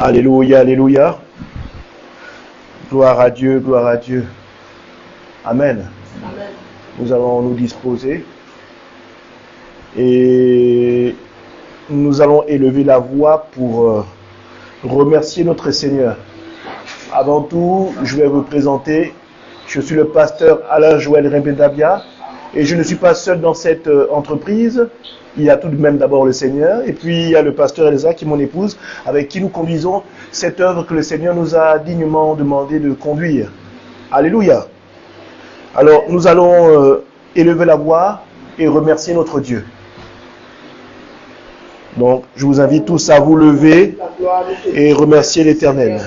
Alléluia, alléluia. Gloire à Dieu, gloire à Dieu. Amen. Amen. Nous allons nous disposer et nous allons élever la voix pour remercier notre Seigneur. Avant tout, je vais vous présenter. Je suis le pasteur Alain Joël Rembendabia et je ne suis pas seul dans cette entreprise. Il y a tout de même d'abord le Seigneur et puis il y a le pasteur Elsa qui est mon épouse avec qui nous conduisons cette œuvre que le Seigneur nous a dignement demandé de conduire. Alléluia. Alors nous allons élever la voix et remercier notre Dieu. Donc je vous invite tous à vous lever et remercier l'Éternel.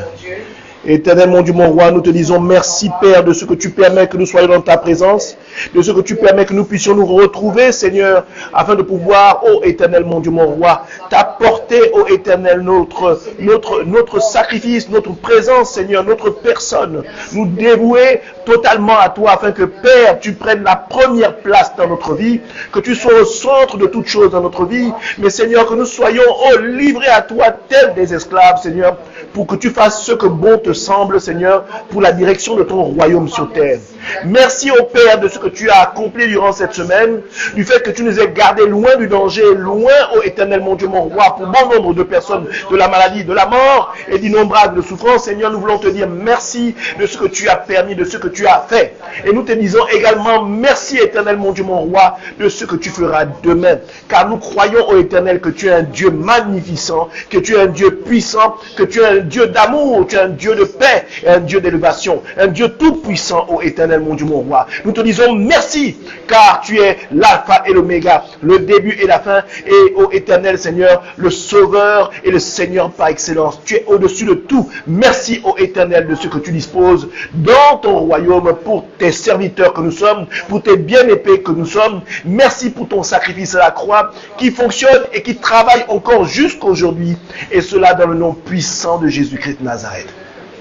Éternel, mon Dieu, mon roi, nous te disons merci, Père, de ce que tu permets que nous soyons dans ta présence, de ce que tu permets que nous puissions nous retrouver, Seigneur, afin de pouvoir, ô Éternel, mon Dieu, mon roi, t'apporter, ô Éternel, notre sacrifice, notre présence, Seigneur, notre personne, nous dévouer totalement à toi, afin que, Père, tu prennes la première place dans notre vie, que tu sois au centre de toutes choses dans notre vie, mais Seigneur, que nous soyons, livrés à toi, tels des esclaves, Seigneur, pour que tu fasses ce que bon te semble, Seigneur, pour la direction de ton royaume sur terre. Merci au Père de ce que tu as accompli durant cette semaine, du fait que tu nous as gardés loin du danger, loin, ô Éternel, mon Dieu, mon roi, pour bon nombre de personnes, de la maladie, de la mort et d'innombrables souffrances. Seigneur, nous voulons te dire merci de ce que tu as permis, de ce que tu as fait. Et nous te disons également merci, Éternel, mon Dieu, mon roi, de ce que tu feras demain. Car nous croyons, ô Éternel, que tu es un Dieu magnificent, que tu es un Dieu puissant, que tu es un Dieu d'amour, tu es un Dieu de paix, un Dieu d'élévation, un Dieu tout-puissant, ô Éternel, mon Dieu, mon roi. Nous te disons merci, car tu es l'alpha et l'oméga, le début et la fin, et ô Éternel Seigneur, le sauveur et le Seigneur par excellence. Tu es au-dessus de tout. Merci, ô Éternel, de ce que tu disposes dans ton royaume pour tes serviteurs que nous sommes, pour tes bien-aimés que nous sommes. Merci pour ton sacrifice à la croix qui fonctionne et qui travaille encore jusqu'aujourd'hui, et cela dans le nom puissant de Jésus-Christ de Nazareth.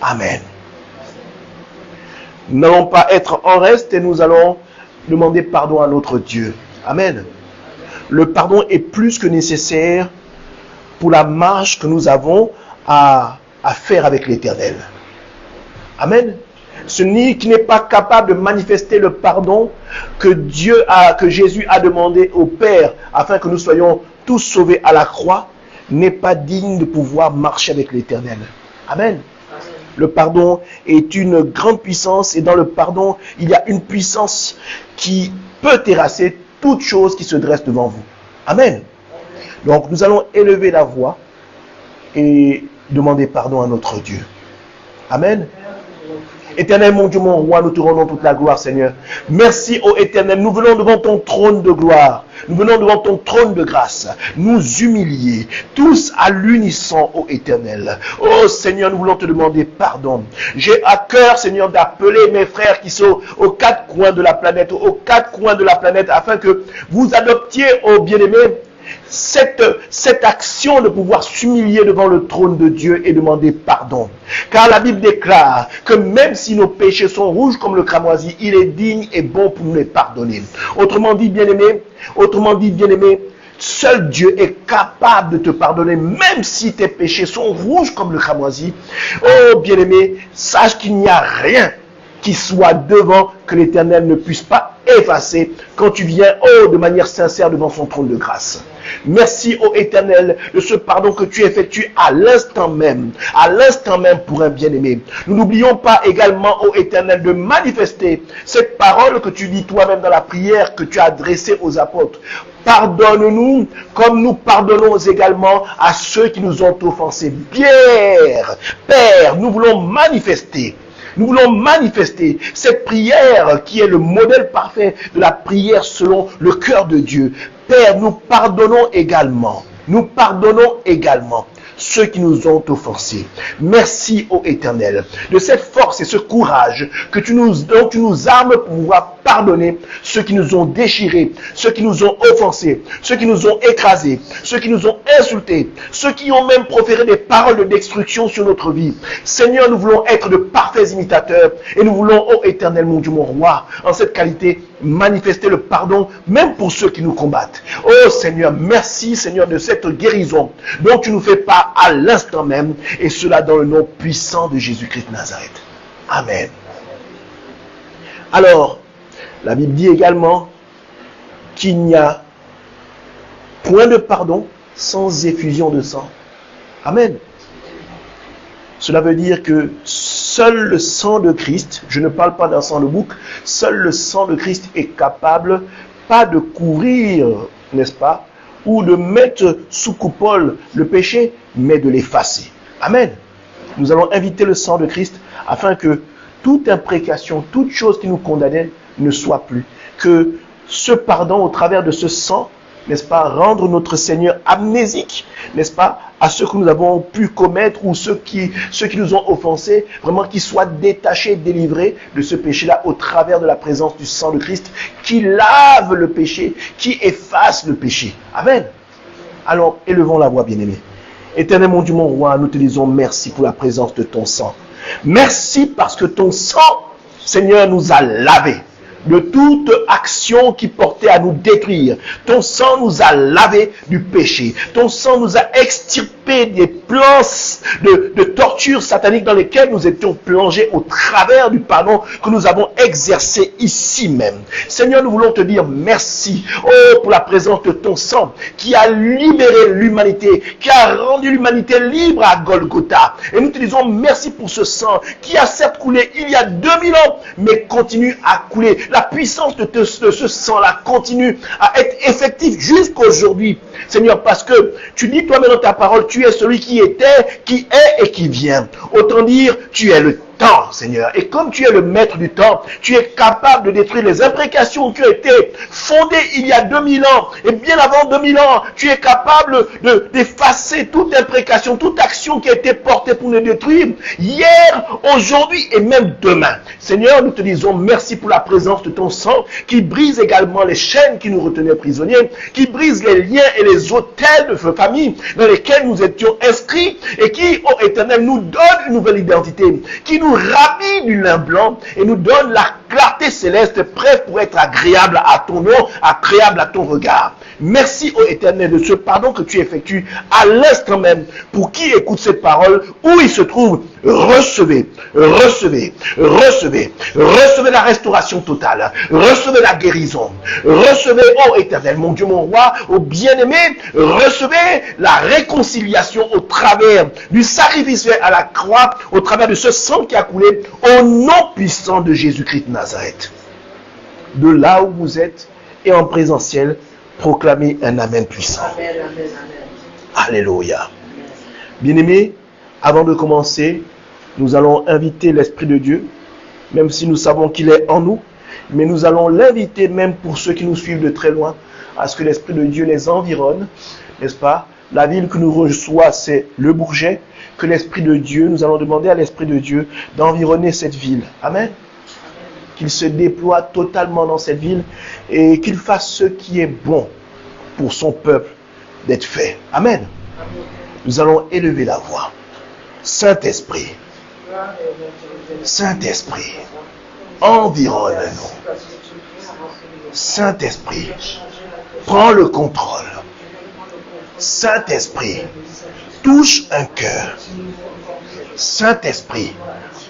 Amen. Nous n'allons pas être en reste et nous allons demander pardon à notre Dieu. Amen. Le pardon est plus que nécessaire pour la marche que nous avons à faire avec l'Éternel. Amen. Celui qui n'est pas capable de manifester le pardon que Jésus a demandé au Père afin que nous soyons tous sauvés à la croix n'est pas digne de pouvoir marcher avec l'Éternel. Amen. Le pardon est une grande puissance et dans le pardon, il y a une puissance qui peut terrasser toute chose qui se dresse devant vous. Amen. Donc nous allons élever la voix et demander pardon à notre Dieu. Amen. Éternel, mon Dieu, mon roi, nous te rendons toute la gloire, Seigneur. Merci, ô Éternel, nous venons devant ton trône de gloire. Nous venons devant ton trône de grâce, nous humilier, tous à l'unisson, ô Éternel. Oh Seigneur, nous voulons te demander pardon. J'ai à cœur, Seigneur, d'appeler mes frères qui sont aux quatre coins de la planète, afin que vous adoptiez, ô bien-aimés, cette action de pouvoir s'humilier devant le trône de Dieu et demander pardon. Car la Bible déclare que même si nos péchés sont rouges comme le cramoisi, il est digne et bon pour nous les pardonner. Autrement dit, bien-aimé, seul Dieu est capable de te pardonner, même si tes péchés sont rouges comme le cramoisi. Oh bien-aimé, sache qu'il n'y a rien qui soit devant que l'Éternel ne puisse pas effacer quand tu viens, de manière sincère devant son trône de grâce. Merci, ô Éternel, de ce pardon que tu effectues à l'instant même pour un bien-aimé. Nous n'oublions pas également, ô Éternel, de manifester cette parole que tu dis toi-même dans la prière que tu as adressée aux apôtres. Pardonne-nous comme nous pardonnons également à ceux qui nous ont offensés. Père, nous voulons manifester cette prière qui est le modèle parfait de la prière selon le cœur de Dieu. Père, nous pardonnons également ceux qui nous ont offensés. Merci, ô Éternel, de cette force et ce courage dont tu nous armes pour pouvoir pardonner ceux qui nous ont déchirés, ceux qui nous ont offensés, ceux qui nous ont écrasés, ceux qui nous ont insultés, ceux qui ont même proféré des paroles de destruction sur notre vie. Seigneur, nous voulons être de parfaits imitateurs et nous voulons, ô Éternel, mon Dieu, mon roi, en cette qualité, manifester le pardon même pour ceux qui nous combattent. Oh Seigneur, merci Seigneur de cette guérison dont tu nous fais part à l'instant même, et cela dans le nom puissant de Jésus-Christ de Nazareth. Amen. Alors, la Bible dit également qu'il n'y a point de pardon sans effusion de sang. Amen. Cela veut dire que seul le sang de Christ, je ne parle pas d'un sang de bouc, seul le sang de Christ est capable, pas de couvrir, n'est-ce pas, ou de mettre sous coupole le péché, mais de l'effacer. Amen. Nous allons inviter le sang de Christ afin que toute imprécation, toute chose qui nous condamnait ne soit plus. Que ce pardon au travers de ce sang, n'est-ce pas, rendre notre Seigneur amnésique, n'est-ce pas, à ceux que nous avons pu commettre ou ceux qui nous ont offensés, vraiment qu'ils soient détachés, délivrés de ce péché-là au travers de la présence du sang de Christ qui lave le péché, qui efface le péché. Amen. Alors, élevons la voix, bien-aimés. Éternel mon Dieu, mon roi, nous te disons merci pour la présence de ton sang. Merci parce que ton sang, Seigneur, nous a lavés de toute action qui portait à nous détruire. Ton sang nous a lavés du péché. Ton sang nous a extirpés des plans de torture satanique dans lesquels nous étions plongés au travers du pardon que nous avons exercé ici même. Seigneur, nous voulons te dire merci pour la présence de ton sang qui a libéré l'humanité, qui a rendu l'humanité libre à Golgotha. Et nous te disons merci pour ce sang qui a certes coulé il y a 2000 ans, mais continue à couler. La puissance de ce sang-là continue à être effective jusqu'aujourd'hui, Seigneur, parce que tu dis toi-même dans ta parole, tu es celui qui était, qui est et qui vient. Autant dire, tu es le temps, Seigneur. Et comme tu es le maître du temps, tu es capable de détruire les imprécations qui ont été fondées il y a 2000 ans. Et bien avant 2000 ans, tu es capable d'effacer toute imprécation, toute action qui a été portée pour nous détruire, hier, aujourd'hui et même demain. Seigneur, nous te disons merci pour la présence de ton sang qui brise également les chaînes qui nous retenaient prisonniers, qui brise les liens et les autels de famille dans lesquels nous étions inscrits et qui, ô Éternel, nous donne une nouvelle identité, qui nous rhabille du lin blanc et nous donne la clarté céleste, prête pour être agréable à ton nom, agréable à ton regard. Merci, ô Éternel, de ce pardon que tu effectues à l'instant même. Pour qui écoute cette parole, où il se trouve, recevez, recevez, recevez, recevez la restauration totale, recevez la guérison, recevez, ô Éternel, mon Dieu, mon roi, ô bien-aimé, recevez la réconciliation au travers du sacrifice fait à la croix, au travers de ce sang qui a coulé, au nom puissant de Jésus-Christ de Nazareth. De là où vous êtes et en présentiel, proclamez un amen puissant. Amen, amen, amen. Alléluia. Bien-aimés, avant de commencer, nous allons inviter l'Esprit de Dieu, même si nous savons qu'il est en nous, mais nous allons l'inviter même pour ceux qui nous suivent de très loin, à ce que l'Esprit de Dieu les environne, n'est-ce pas? La ville que nous reçoit, c'est le Bourget, que l'Esprit de Dieu, nous allons demander à l'Esprit de Dieu d'environner cette ville. Amen. Qu'il se déploie totalement dans cette ville et qu'il fasse ce qui est bon pour son peuple d'être fait. Amen. Nous allons élever la voix. Saint-Esprit, Saint-Esprit, environne-nous. Saint-Esprit, prends le contrôle. Saint-Esprit, touche un cœur. Saint-Esprit,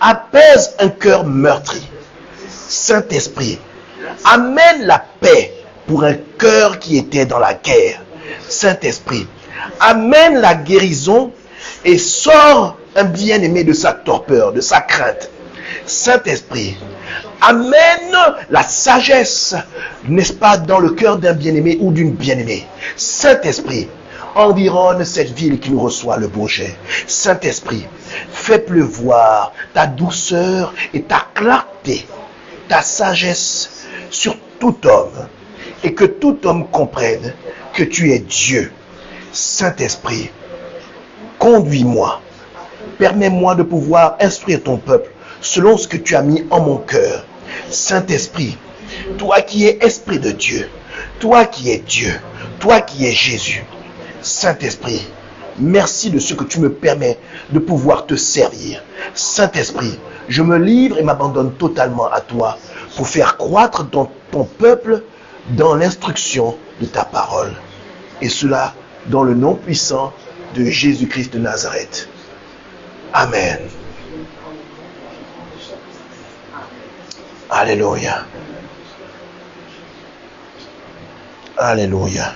apaise un cœur meurtri. Saint-Esprit, amène la paix pour un cœur qui était dans la guerre. Saint-Esprit, amène la guérison et sort un bien-aimé de sa torpeur, de sa crainte. Saint-Esprit, amène la sagesse, n'est-ce pas, dans le cœur d'un bien-aimé ou d'une bien-aimée. Saint-Esprit, environne cette ville qui nous reçoit, le Bourget. Saint-Esprit, fais pleuvoir ta douceur et ta clarté, ta sagesse sur tout homme, et que tout homme comprenne que tu es Dieu. Saint-Esprit, conduis-moi, permets-moi de pouvoir instruire ton peuple selon ce que tu as mis en mon cœur. Saint-Esprit, toi qui es Esprit de Dieu, toi qui es Dieu, toi qui es Jésus. Saint-Esprit, merci de ce que tu me permets de pouvoir te servir. Saint-Esprit, je me livre et m'abandonne totalement à toi pour faire croître ton peuple dans l'instruction de ta parole. Et cela dans le nom puissant de Jésus-Christ de Nazareth. Amen. Alléluia. Alléluia.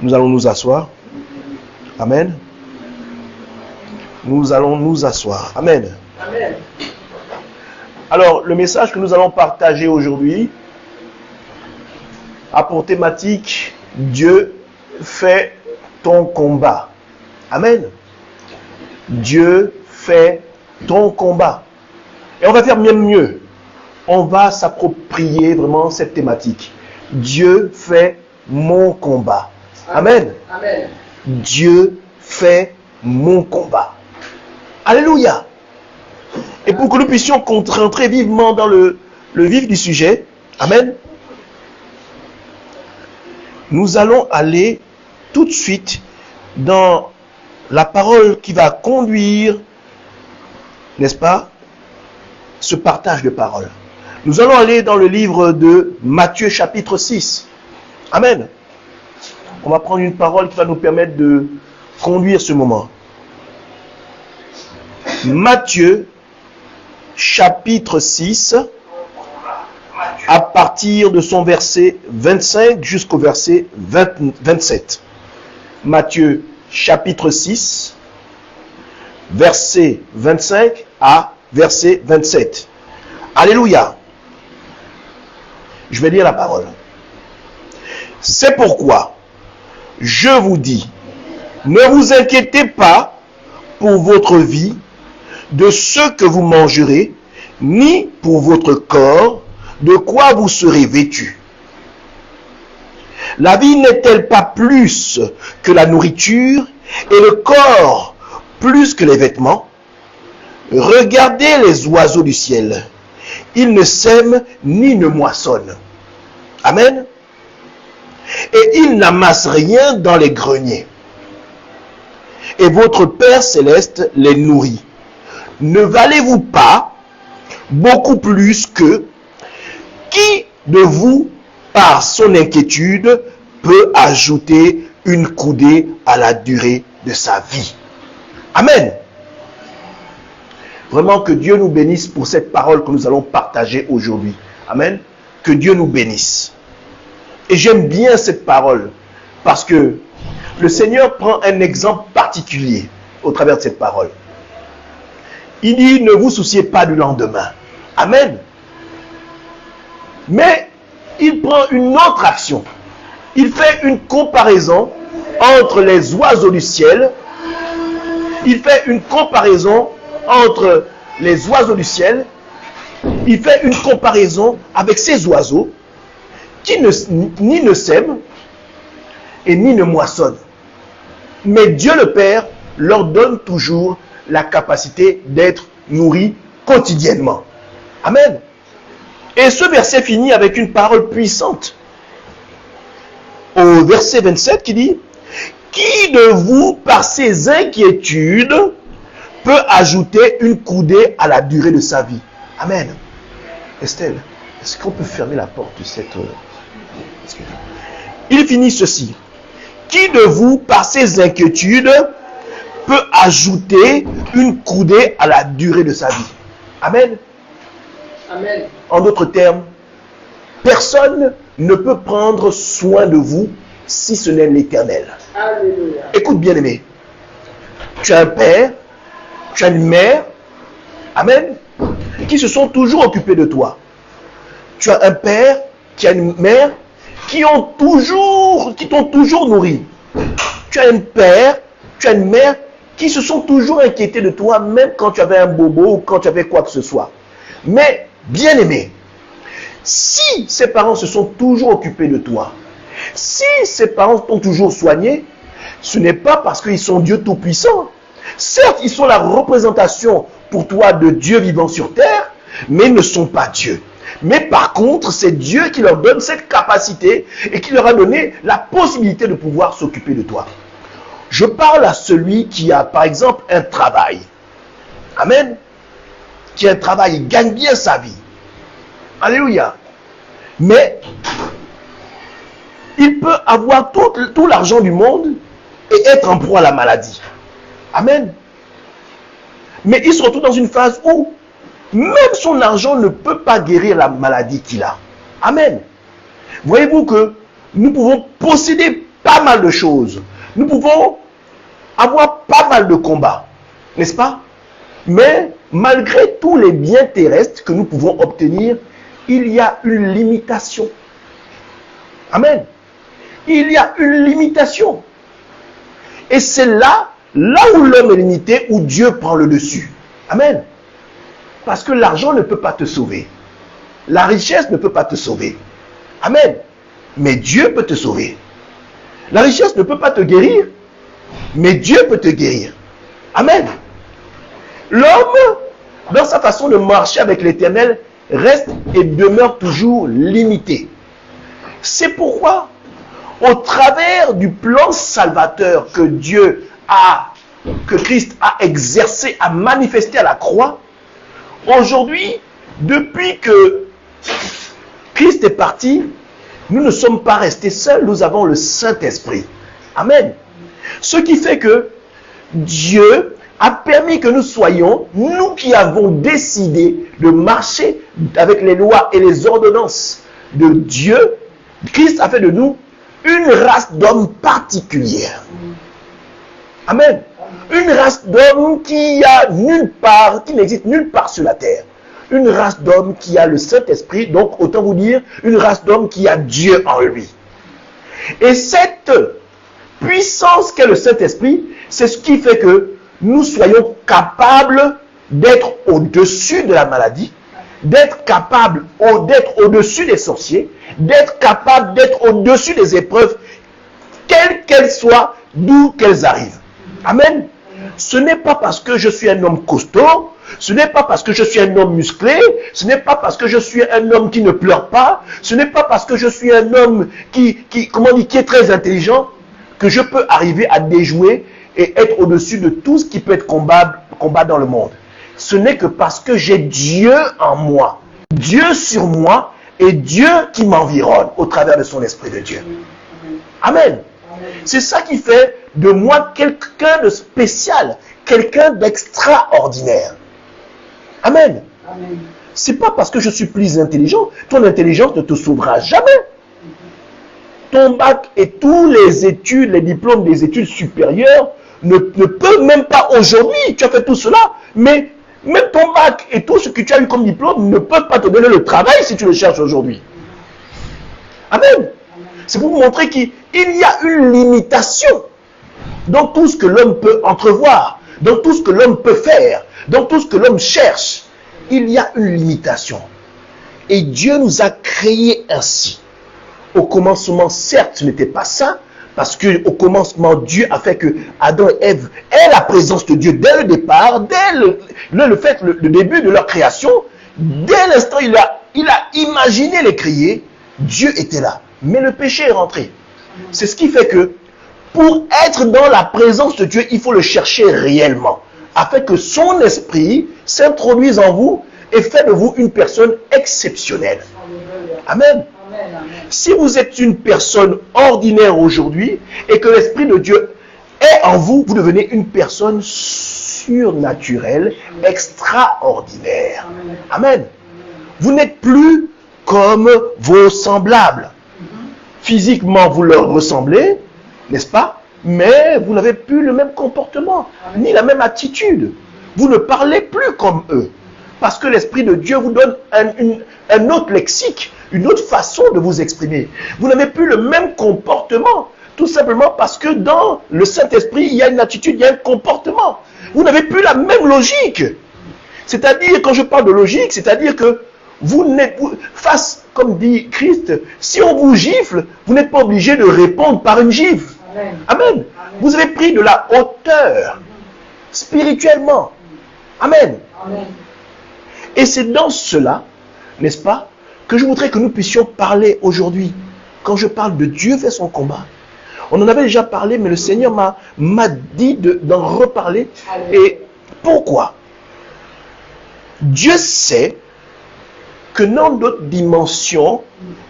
Nous allons nous asseoir. Amen. Nous allons nous asseoir. Amen. Amen. Alors, le message que nous allons partager aujourd'hui a pour thématique Dieu fait ton combat. Amen. Dieu fait ton combat. Et on va faire même mieux. On va s'approprier vraiment cette thématique. Dieu fait mon combat. Amen. Amen. Dieu fait mon combat. Alléluia. Et pour que nous puissions rentrer vivement dans le vif du sujet, amen, nous allons aller tout de suite dans la parole qui va conduire, n'est-ce pas, ce partage de paroles. Nous allons aller dans le livre de Matthieu chapitre 6. Amen. On va prendre une parole qui va nous permettre de conduire ce moment. Matthieu chapitre 6, à partir de son verset 25 jusqu'au verset 27. Matthieu chapitre 6, verset 25 à verset 27. Alléluia. Je vais lire la parole. C'est pourquoi je vous dis, ne vous inquiétez pas pour votre vie, de ce que vous mangerez, ni pour votre corps, de quoi vous serez vêtus. La vie n'est-elle pas plus que la nourriture, et le corps plus que les vêtements? Regardez les oiseaux du ciel. Ils ne sèment ni ne moissonnent. Amen. Et ils n'amassent rien dans les greniers. Et votre Père céleste les nourrit. Ne valez-vous pas beaucoup plus que qui de vous, par son inquiétude, peut ajouter une coudée à la durée de sa vie? Amen. Vraiment que Dieu nous bénisse pour cette parole que nous allons partager aujourd'hui. Amen. Que Dieu nous bénisse. Et j'aime bien cette parole parce que le Seigneur prend un exemple particulier au travers de cette parole. Il dit, ne vous souciez pas du lendemain. Amen. Mais il prend une autre action. Il fait une comparaison entre les oiseaux du ciel. Il fait une comparaison entre les oiseaux du ciel. Il fait une comparaison avec ces oiseaux qui ni ne sèment et ni ne moissonnent. Mais Dieu le Père leur donne toujours la capacité d'être nourris quotidiennement. Amen. Et ce verset finit avec une parole puissante. Au verset 27 qui dit, qui de vous, par ses inquiétudes, peut ajouter une coudée à la durée de sa vie? Amen. Estelle, est-ce qu'on peut fermer la porte de cette... Il finit ceci. Qui de vous, par ses inquiétudes, peut ajouter une coudée à la durée de sa vie? Amen. Amen. En d'autres termes, personne ne peut prendre soin de vous si ce n'est l'Éternel. Alléluia. Écoute bien aimé, tu as un père, tu as une mère, amen, qui se sont toujours occupés de toi. Tu as un père, tu as une mère qui t'ont toujours nourri. Tu as un père, tu as une mère qui se sont toujours inquiétés de toi, même quand tu avais un bobo ou quand tu avais quoi que ce soit. Mais, bien aimé, si ces parents se sont toujours occupés de toi, si ces parents t'ont toujours soigné, ce n'est pas parce qu'ils sont Dieu Tout-Puissant. Certes, ils sont la représentation pour toi de Dieu vivant sur terre, mais ils ne sont pas Dieu. Mais par contre, c'est Dieu qui leur donne cette capacité et qui leur a donné la possibilité de pouvoir s'occuper de toi. Je parle à celui qui a, par exemple, un travail. Amen. Qui a un travail, il gagne bien sa vie. Alléluia. Mais il peut avoir tout l'argent du monde et être en proie à la maladie. Amen. Mais il se retrouve dans une phase où même son argent ne peut pas guérir la maladie qu'il a. Amen. Voyez-vous que nous pouvons posséder pas mal de choses. Nous pouvons avoir pas mal de combats. N'est-ce pas? Mais malgré tous les biens terrestres que nous pouvons obtenir, il y a une limitation. Amen. Il y a une limitation. Et c'est là où l'homme est limité, où Dieu prend le dessus. Amen. Parce que l'argent ne peut pas te sauver. La richesse ne peut pas te sauver. Amen. Mais Dieu peut te sauver. La richesse ne peut pas te guérir, mais Dieu peut te guérir. Amen. L'homme, dans sa façon de marcher avec l'Éternel, reste et demeure toujours limité. C'est pourquoi, au travers du plan salvateur que Christ a exercé, a manifesté à la croix, aujourd'hui, depuis que Christ est parti, nous ne sommes pas restés seuls, nous avons le Saint-Esprit. Amen. Ce qui fait que Dieu a permis que nous soyons, nous qui avons décidé de marcher avec les lois et les ordonnances de Dieu, Christ a fait de nous une race d'hommes particulière. Amen. Une race d'hommes qui n'existe nulle part sur la terre. Une race d'hommes qui a le Saint-Esprit, donc autant vous dire, une race d'hommes qui a Dieu en lui. Et cette puissance qu'est le Saint-Esprit, c'est ce qui fait que nous soyons capables d'être au-dessus de la maladie, d'être capables d'être au-dessus des sorciers, d'être capables d'être au-dessus des épreuves, quelles qu'elles soient, d'où qu'elles arrivent. Amen. Ce n'est pas parce que je suis un homme costaud, ce n'est pas parce que je suis un homme musclé, ce n'est pas parce que je suis un homme qui ne pleure pas, ce n'est pas parce que je suis un homme qui est très intelligent, que je peux arriver à déjouer et être au-dessus de tout ce qui peut être combat dans le monde. Ce n'est que parce que j'ai Dieu en moi, Dieu sur moi et Dieu qui m'environne au travers de son Esprit de Dieu. Amen. C'est ça qui fait de moi quelqu'un de spécial, quelqu'un d'extraordinaire. Amen. C'est pas parce que je suis plus intelligent, ton intelligence ne te sauvera jamais. Ton bac et tous les études, les diplômes des études supérieures ne peuvent même pas aujourd'hui, tu as fait tout cela, mais même ton bac et tout ce que tu as eu comme diplôme ne peuvent pas te donner le travail si tu le cherches aujourd'hui. Amen. C'est pour vous montrer qu'il y a une limitation dans tout ce que l'homme peut entrevoir, dans tout ce que l'homme peut faire, dans tout ce que l'homme cherche. Il y a une limitation. Et Dieu nous a créés ainsi. Au commencement, certes, ce n'était pas ça, parce qu'au commencement, Dieu a fait que Adam et Ève aient la présence de Dieu dès le départ, dès le début de leur création. Dès l'instant, il a imaginé les créer, Dieu était là. Mais le péché est rentré. C'est ce qui fait que pour être dans la présence de Dieu, il faut le chercher réellement, afin que son esprit s'introduise en vous et fait de vous une personne exceptionnelle. Amen. Si vous êtes une personne ordinaire aujourd'hui et que l'Esprit de Dieu est en vous, vous devenez une personne surnaturelle, extraordinaire. Amen. Vous n'êtes plus comme vos semblables. Physiquement, vous leur ressemblez, n'est-ce pas? Mais vous n'avez plus le même comportement, ni la même attitude. Vous ne parlez plus comme eux. Parce que l'Esprit de Dieu vous donne un autre lexique, une autre façon de vous exprimer. Vous n'avez plus le même comportement, tout simplement parce que dans le Saint-Esprit, il y a une attitude, il y a un comportement. Vous n'avez plus la même logique. C'est-à-dire, quand je parle de logique, c'est-à-dire que vous n'êtes face, comme dit Christ, si on vous gifle, vous n'êtes pas obligé de répondre par une gifle. Amen. Amen. Vous avez pris de la hauteur spirituellement. Amen. Amen. Et c'est dans cela, n'est-ce pas, que je voudrais que nous puissions parler aujourd'hui. Quand je parle de Dieu fait son combat. On en avait déjà parlé, mais le Seigneur m'a dit d'en reparler. Et pourquoi? Dieu sait que dans notre dimension,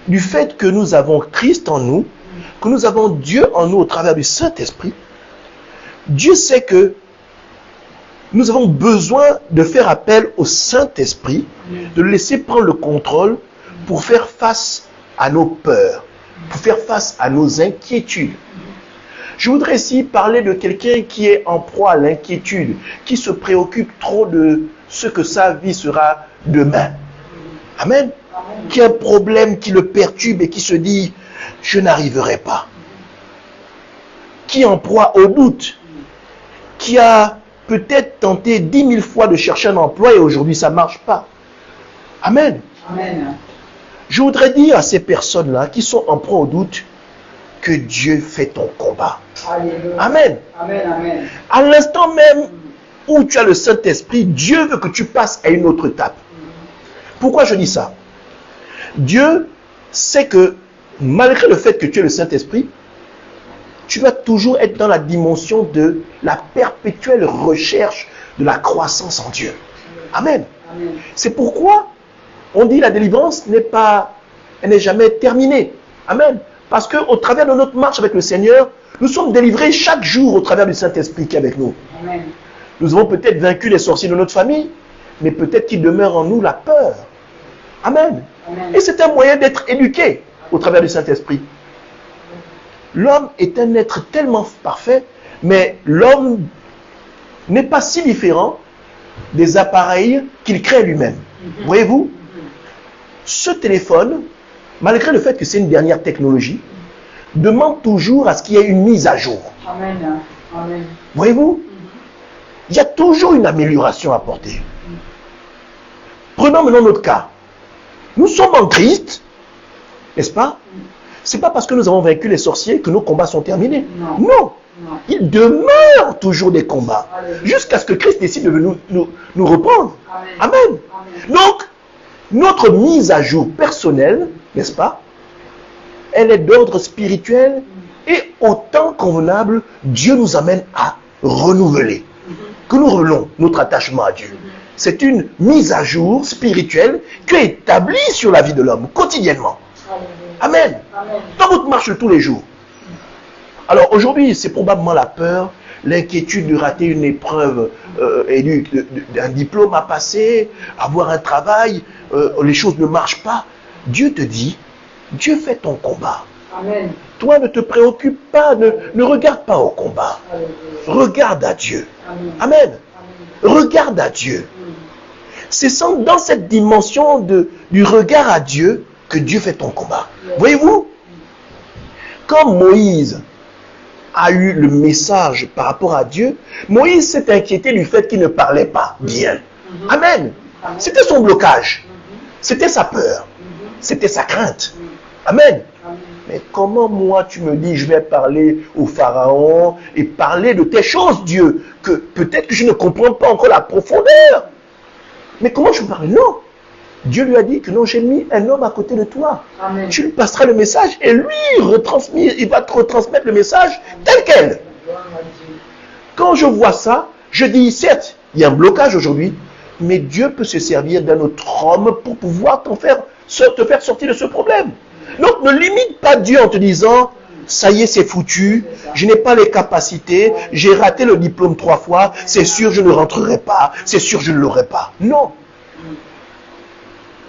du fait que nous avons Christ en nous, que nous avons Dieu en nous au travers du Saint-Esprit, Dieu sait que nous avons besoin de faire appel au Saint-Esprit, de le laisser prendre le contrôle pour faire face à nos peurs, pour faire face à nos inquiétudes. Je voudrais ici parler de quelqu'un qui est en proie à l'inquiétude, qui se préoccupe trop de ce que sa vie sera demain. Amen. Qui a un problème qui le perturbe et qui se dit « je n'arriverai pas ». Qui est en proie au doute, qui a peut-être tenté 10 000 fois de chercher un emploi et aujourd'hui ça ne marche pas. Amen. Amen. Je voudrais dire à ces personnes-là qui sont en proie au doute que Dieu fait ton combat. Alléluia. Amen. Amen. Amen. À l'instant même où tu as le Saint-Esprit, Dieu veut que tu passes à une autre étape. Pourquoi je dis ça? Dieu sait que malgré le fait que tu aies le Saint-Esprit, tu vas toujours être dans la dimension de la perpétuelle recherche de la croissance en Dieu. Amen. Amen. C'est pourquoi on dit la délivrance elle n'est jamais terminée. Amen. Parce qu'au travers de notre marche avec le Seigneur, nous sommes délivrés chaque jour au travers du Saint-Esprit qui est avec nous. Amen. Nous avons peut-être vaincu les sorciers de notre famille, mais peut-être qu'il demeure en nous la peur. Amen. Amen. Et c'est un moyen d'être éduqué au travers du Saint-Esprit. L'homme est un être tellement parfait, mais l'homme n'est pas si différent des appareils qu'il crée lui-même. Voyez-vous, ce téléphone, malgré le fait que c'est une dernière technologie, demande toujours à ce qu'il y ait une mise à jour. Amen. Amen. Voyez-vous, il y a toujours une amélioration à apporter. Prenons maintenant notre cas. Nous sommes en Christ, n'est-ce pas? Ce n'est pas parce que nous avons vaincu les sorciers que nos combats sont terminés. Non. Non. Non. Il demeure toujours des combats. Alléluia. Jusqu'à ce que Christ décide de nous reprendre. Amen. Amen. Amen. Donc, notre mise à jour personnelle, n'est-ce pas? Elle est d'ordre spirituel et au temps convenable, Dieu nous amène à renouveler. Que nous renouvelons notre attachement à Dieu. C'est une mise à jour spirituelle qui est établie sur la vie de l'homme quotidiennement. Amen. Amen. Dans votre marche de tous les jours. Alors aujourd'hui, c'est probablement la peur, l'inquiétude de rater une épreuve et d'un diplôme à passer, avoir un travail, les choses ne marchent pas. Dieu te dit, Dieu fait ton combat. Amen. Toi, ne te préoccupe pas, ne regarde pas au combat. Alléluia. Regarde à Dieu. Amen. Amen. Amen. Regarde à Dieu. C'est dans cette dimension du regard à Dieu que Dieu fait ton combat. Voyez-vous, quand Moïse a eu le message par rapport à Dieu, Moïse s'est inquiété du fait qu'il ne parlait pas bien. Amen. C'était son blocage. C'était sa peur. C'était sa crainte. Amen. Mais comment moi tu me dis je vais parler au Pharaon et parler de tes choses, Dieu, que peut-être que je ne comprends pas encore la profondeur. Mais comment je peux parler? Non. Dieu lui a dit que non, j'ai mis un homme à côté de toi. Amen. Tu lui passeras le message et lui il va te retransmettre le message tel quel. Quand je vois ça, je dis certes, il y a un blocage aujourd'hui, mais Dieu peut se servir d'un autre homme pour pouvoir te faire sortir de ce problème. Donc ne limite pas Dieu en te disant ça y est, c'est foutu, je n'ai pas les capacités, j'ai raté le diplôme 3 fois, c'est sûr je ne rentrerai pas, c'est sûr je ne l'aurai pas. Non.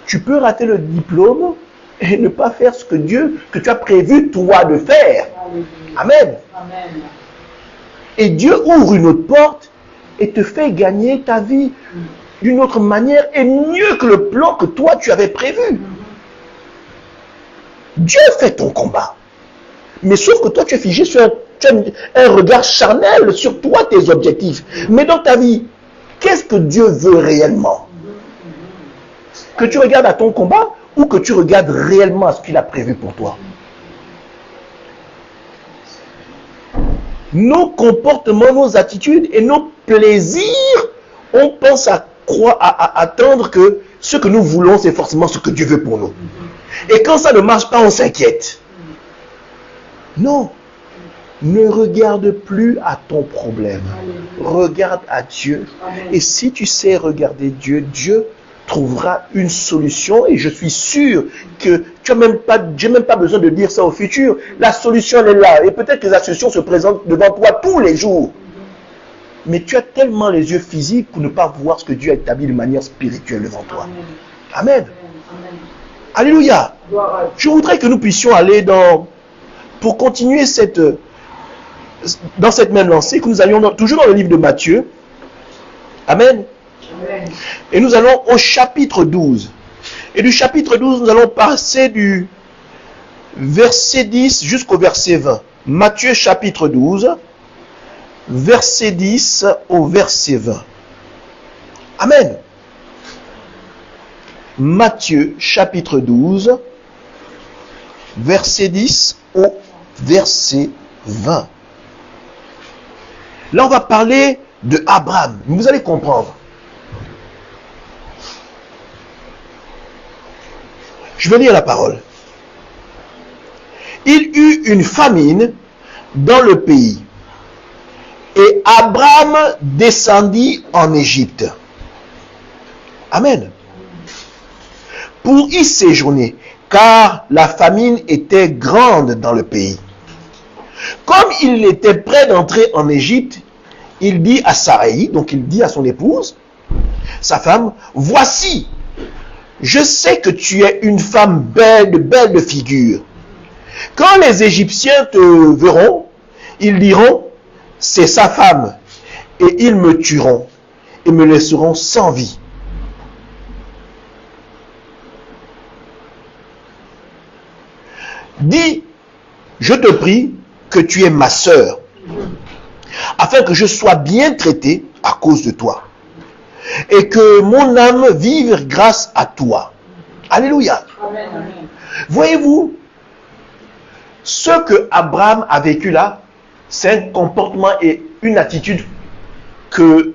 Tu peux rater le diplôme et ne pas faire ce que tu as prévu toi de faire. Amen. Amen. Et Dieu ouvre une autre porte et te fait gagner ta vie d'une autre manière et mieux que le plan que toi tu avais prévu. Dieu fait ton combat. Mais sauf que toi tu es figé sur un regard charnel sur toi, tes objectifs. Mais dans ta vie, qu'est-ce que Dieu veut réellement? Que tu regardes à ton combat ou que tu regardes réellement à ce qu'il a prévu pour toi? Nos comportements, nos attitudes et nos plaisirs, on pense à attendre que ce que nous voulons, c'est forcément ce que Dieu veut pour nous. Et quand ça ne marche pas, on s'inquiète. Non. Ne regarde plus à ton problème. Regarde à Dieu. Et si tu sais regarder Dieu, Dieu trouvera une solution. Et je suis sûr que tu n'as même pas besoin de dire ça au futur. La solution elle est là. Et peut-être que la solution se présente devant toi tous les jours. Mais tu as tellement les yeux physiques pour ne pas voir ce que Dieu a établi de manière spirituelle devant toi. Amen. Alléluia. Je voudrais que nous puissions aller pour continuer dans cette même lancée, que nous allions toujours dans le livre de Matthieu. Amen. Amen. Et nous allons au chapitre 12. Et du chapitre 12, nous allons passer du verset 10 jusqu'au verset 20. Matthieu chapitre 12, verset 10 au verset 20. Amen. Matthieu chapitre 12, verset 10 au verset 20. Là, on va parler de Abraham. Vous allez comprendre. Je vais lire la parole. Il eut une famine dans le pays. Et Abraham descendit en Égypte. Amen. Pour y séjourner, car la famine était grande dans le pays. Comme il était prêt d'entrer en Égypte, il dit à Sarai, donc il dit à son épouse, sa femme, voici, je sais que tu es une femme belle de figure. Quand les Égyptiens te verront, ils diront, c'est sa femme, et ils me tueront, et me laisseront sans vie. Dis, je te prie, que tu es ma sœur, afin que je sois bien traité à cause de toi, et que mon âme vive grâce à toi. Alléluia. Amen. Voyez-vous, ce que Abraham a vécu là, c'est un comportement et une attitude que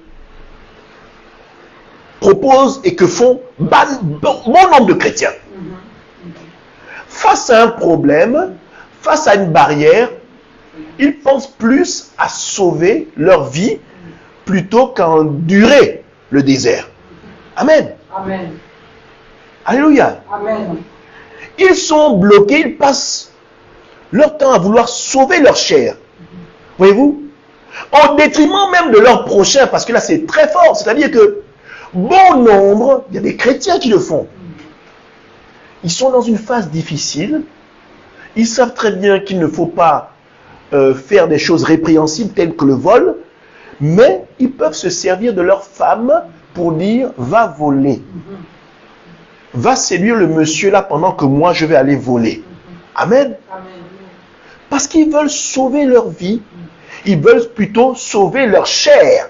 proposent et que font bon nombre de chrétiens. Face à un problème, face à une barrière, ils pensent plus à sauver leur vie plutôt qu'à endurer le désert. Amen. Amen. Alléluia. Amen. Ils sont bloqués, ils passent leur temps à vouloir sauver leur chair. Voyez-vous? Au détriment même de leur prochain, parce que là c'est très fort. C'est-à-dire que bon nombre, il y a des chrétiens qui le font. Ils sont dans une phase difficile. Ils savent très bien qu'il ne faut pas faire des choses répréhensibles telles que le vol, mais ils peuvent se servir de leur femme pour dire va voler. Va séduire le monsieur là pendant que moi je vais aller voler. Amen. Parce qu'ils veulent sauver leur vie. Ils veulent plutôt sauver leur chair.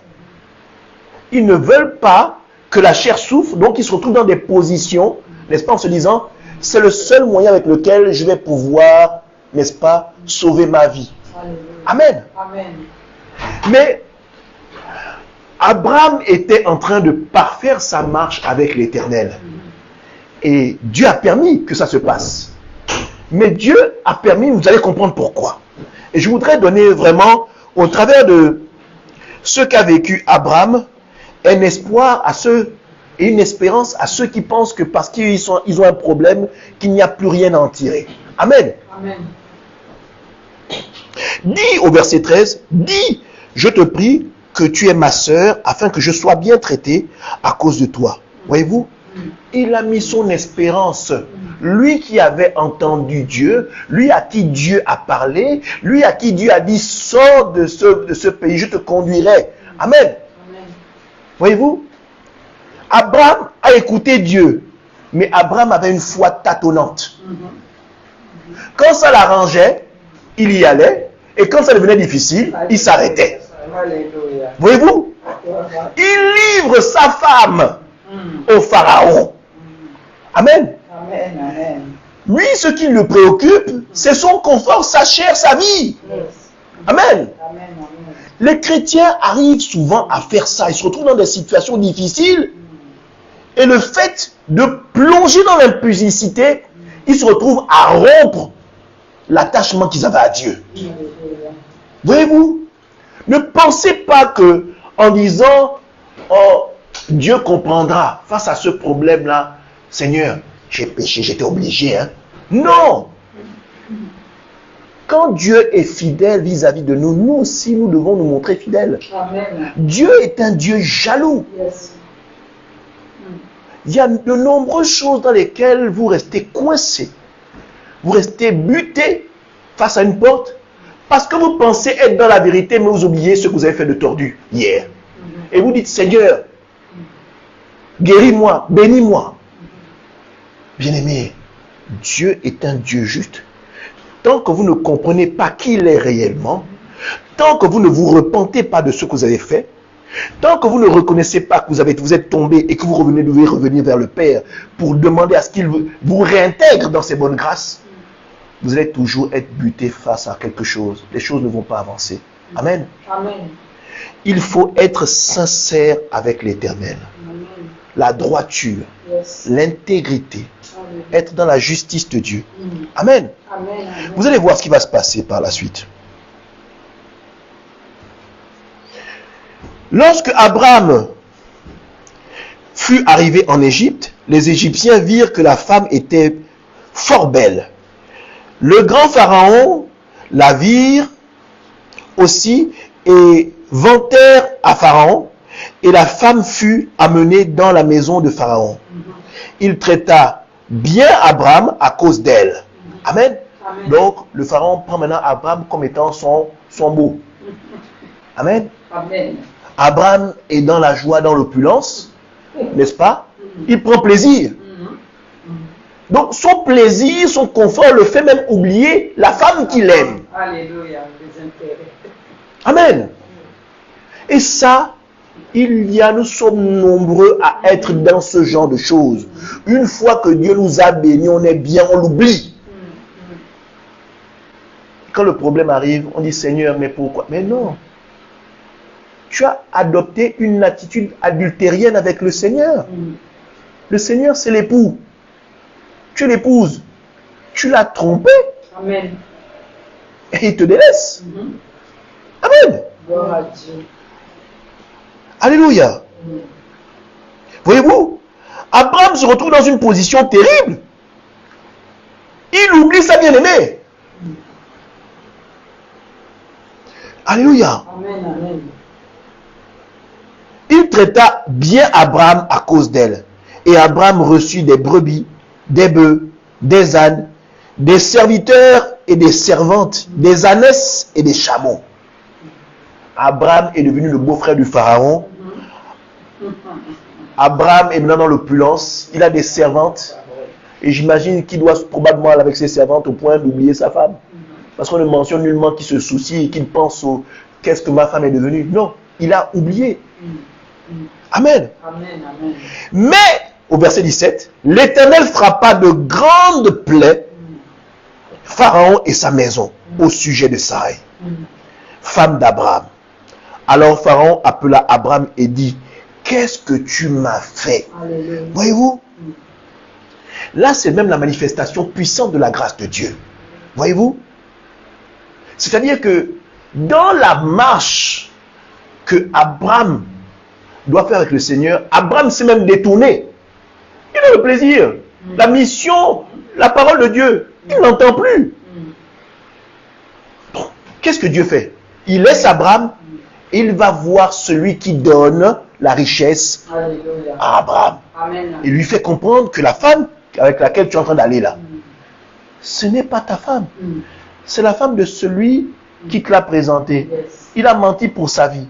Ils ne veulent pas que la chair souffre, donc ils se retrouvent dans des positions, n'est-ce pas, en se disant, c'est le seul moyen avec lequel je vais pouvoir, n'est-ce pas, sauver ma vie. Amen. Amen. Mais Abraham était en train de parfaire sa marche avec l'Éternel. Et Dieu a permis que ça se passe. Mais Dieu a permis, vous allez comprendre pourquoi. Et je voudrais donner vraiment, au travers de ce qu'a vécu Abraham, un espoir à ceux et une espérance à ceux qui pensent que parce qu'ils ont un problème, qu'il n'y a plus rien à en tirer. Amen. Amen. Dis au verset 13, dis, je te prie que tu es ma sœur afin que je sois bien traité à cause de toi. Voyez-vous, il a mis son espérance. Lui qui avait entendu Dieu, lui à qui Dieu a parlé, lui à qui Dieu a dit, sors de ce pays, je te conduirai. Amen. Voyez-vous, Abraham a écouté Dieu, mais Abraham avait une foi tâtonnante. Quand ça l'arrangeait, il y allait, et quand ça devenait difficile, il s'arrêtait. Voyez-vous, il livre sa femme au Pharaon. Amen. Lui, ce qui le préoccupe, c'est son confort, sa chair, sa vie. Amen. Les chrétiens arrivent souvent à faire ça. Ils se retrouvent dans des situations difficiles. Et le fait de plonger dans l'impudicité, ils se retrouvent à rompre l'attachement qu'ils avaient à Dieu. Voyez-vous? Ne pensez pas que en disant oh, Dieu comprendra face à ce problème-là, Seigneur, j'ai péché, j'étais obligé. Hein? Non! Quand Dieu est fidèle vis-à-vis de nous, nous aussi, nous devons nous montrer fidèles. Amen. Dieu est un Dieu jaloux. Yes. Il y a de nombreuses choses dans lesquelles vous restez coincés. Vous restez butés face à une porte parce que vous pensez être dans la vérité, mais vous oubliez ce que vous avez fait de tordu hier. Et vous dites, Seigneur, guéris-moi, bénis-moi. Bien-aimé, Dieu est un Dieu juste. Tant que vous ne comprenez pas qui il est réellement, tant que vous ne vous repentez pas de ce que vous avez fait, tant que vous ne reconnaissez pas que vous êtes tombé et que vous devez revenir vers le Père pour demander à ce qu'il vous réintègre dans ses bonnes grâces, vous allez toujours être buté face à quelque chose. Les choses ne vont pas avancer. Amen. Amen. Il faut être sincère avec l'Éternel. Amen. La droiture, Yes. l'intégrité, Amen. être dans la justice de Dieu. Amen. Amen. Amen. Vous allez voir ce qui va se passer par la suite. Lorsque Abraham fut arrivé en Égypte, les Égyptiens virent que la femme était fort belle. Le grand pharaon la virent aussi et vantèrent à Pharaon, et la femme fut amenée dans la maison de Pharaon. Il traita bien Abraham à cause d'elle. Amen. Amen. Donc, le pharaon prend maintenant Abraham comme étant son beau. Amen. Amen. Abraham est dans la joie, dans l'opulence, n'est-ce pas? Il prend plaisir. Donc, son plaisir, son confort le fait même oublier la femme qu'il aime. Alléluia. Les intérêts. Amen. Et ça, nous sommes nombreux à être dans ce genre de choses. Une fois que Dieu nous a bénis, on est bien, on l'oublie. Quand le problème arrive, on dit Seigneur, mais pourquoi? Mais non. Tu as adopté une attitude adultérienne avec le Seigneur. Le Seigneur, c'est l'époux. Tu l'épouses. Tu l'as trompé. Amen. Et il te délaisse. Amen. Gloire à Dieu. Alléluia. Voyez-vous, Abraham se retrouve dans une position terrible. Il oublie sa bien-aimée. Alléluia. Amen. Amen. Il traita bien Abraham à cause d'elle. Et Abraham reçut des brebis, des bœufs, des ânes, des serviteurs et des servantes, des ânesses et des chameaux. Abraham est devenu le beau-frère du pharaon. Abraham est maintenant dans l'opulence. Il a des servantes. Et j'imagine qu'il doit probablement aller avec ses servantes au point d'oublier sa femme. Parce qu'on ne mentionne nullement qu'il se soucie et qu'il pense au qu'est-ce que ma femme est devenue. Non, il a oublié. Amen. Amen. Amen. Mais, au verset 17, l'Éternel frappa de grandes plaies Pharaon et sa maison au sujet de Sarai, femme d'Abraham. Alors Pharaon appela Abraham et dit, qu'est-ce que tu m'as fait? Alléluia. Voyez-vous? Là, c'est même la manifestation puissante de la grâce de Dieu. Voyez-vous? C'est-à-dire que dans la marche que Abraham doit faire avec le Seigneur, Abraham s'est même détourné. Il a le plaisir, la mission, la parole de Dieu. Il n'entend plus. Donc, qu'est-ce que Dieu fait? Il laisse Abraham, il va voir celui qui donne la richesse Alléluia. à Abraham. Amen. Il lui fait comprendre que la femme avec laquelle tu es en train d'aller là, ce n'est pas ta femme. C'est la femme de celui qui te l'a présentée. Yes. Il a menti pour sa vie.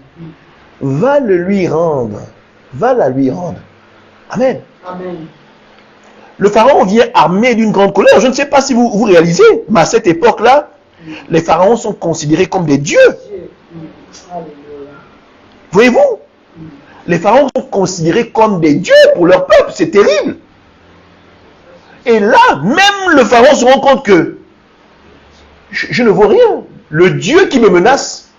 Va le lui rendre. Va la lui rendre. Amen. Amen. Le pharaon vient armé d'une grande colère. Je ne sais pas si vous réalisez, mais à cette époque-là, les pharaons sont considérés comme des dieux. Dieu. Alléluia. Voyez-vous? Les pharaons sont considérés comme des dieux pour leur peuple. C'est terrible. Et là, même le pharaon se rend compte que je ne vaux rien. Le Dieu qui me menace,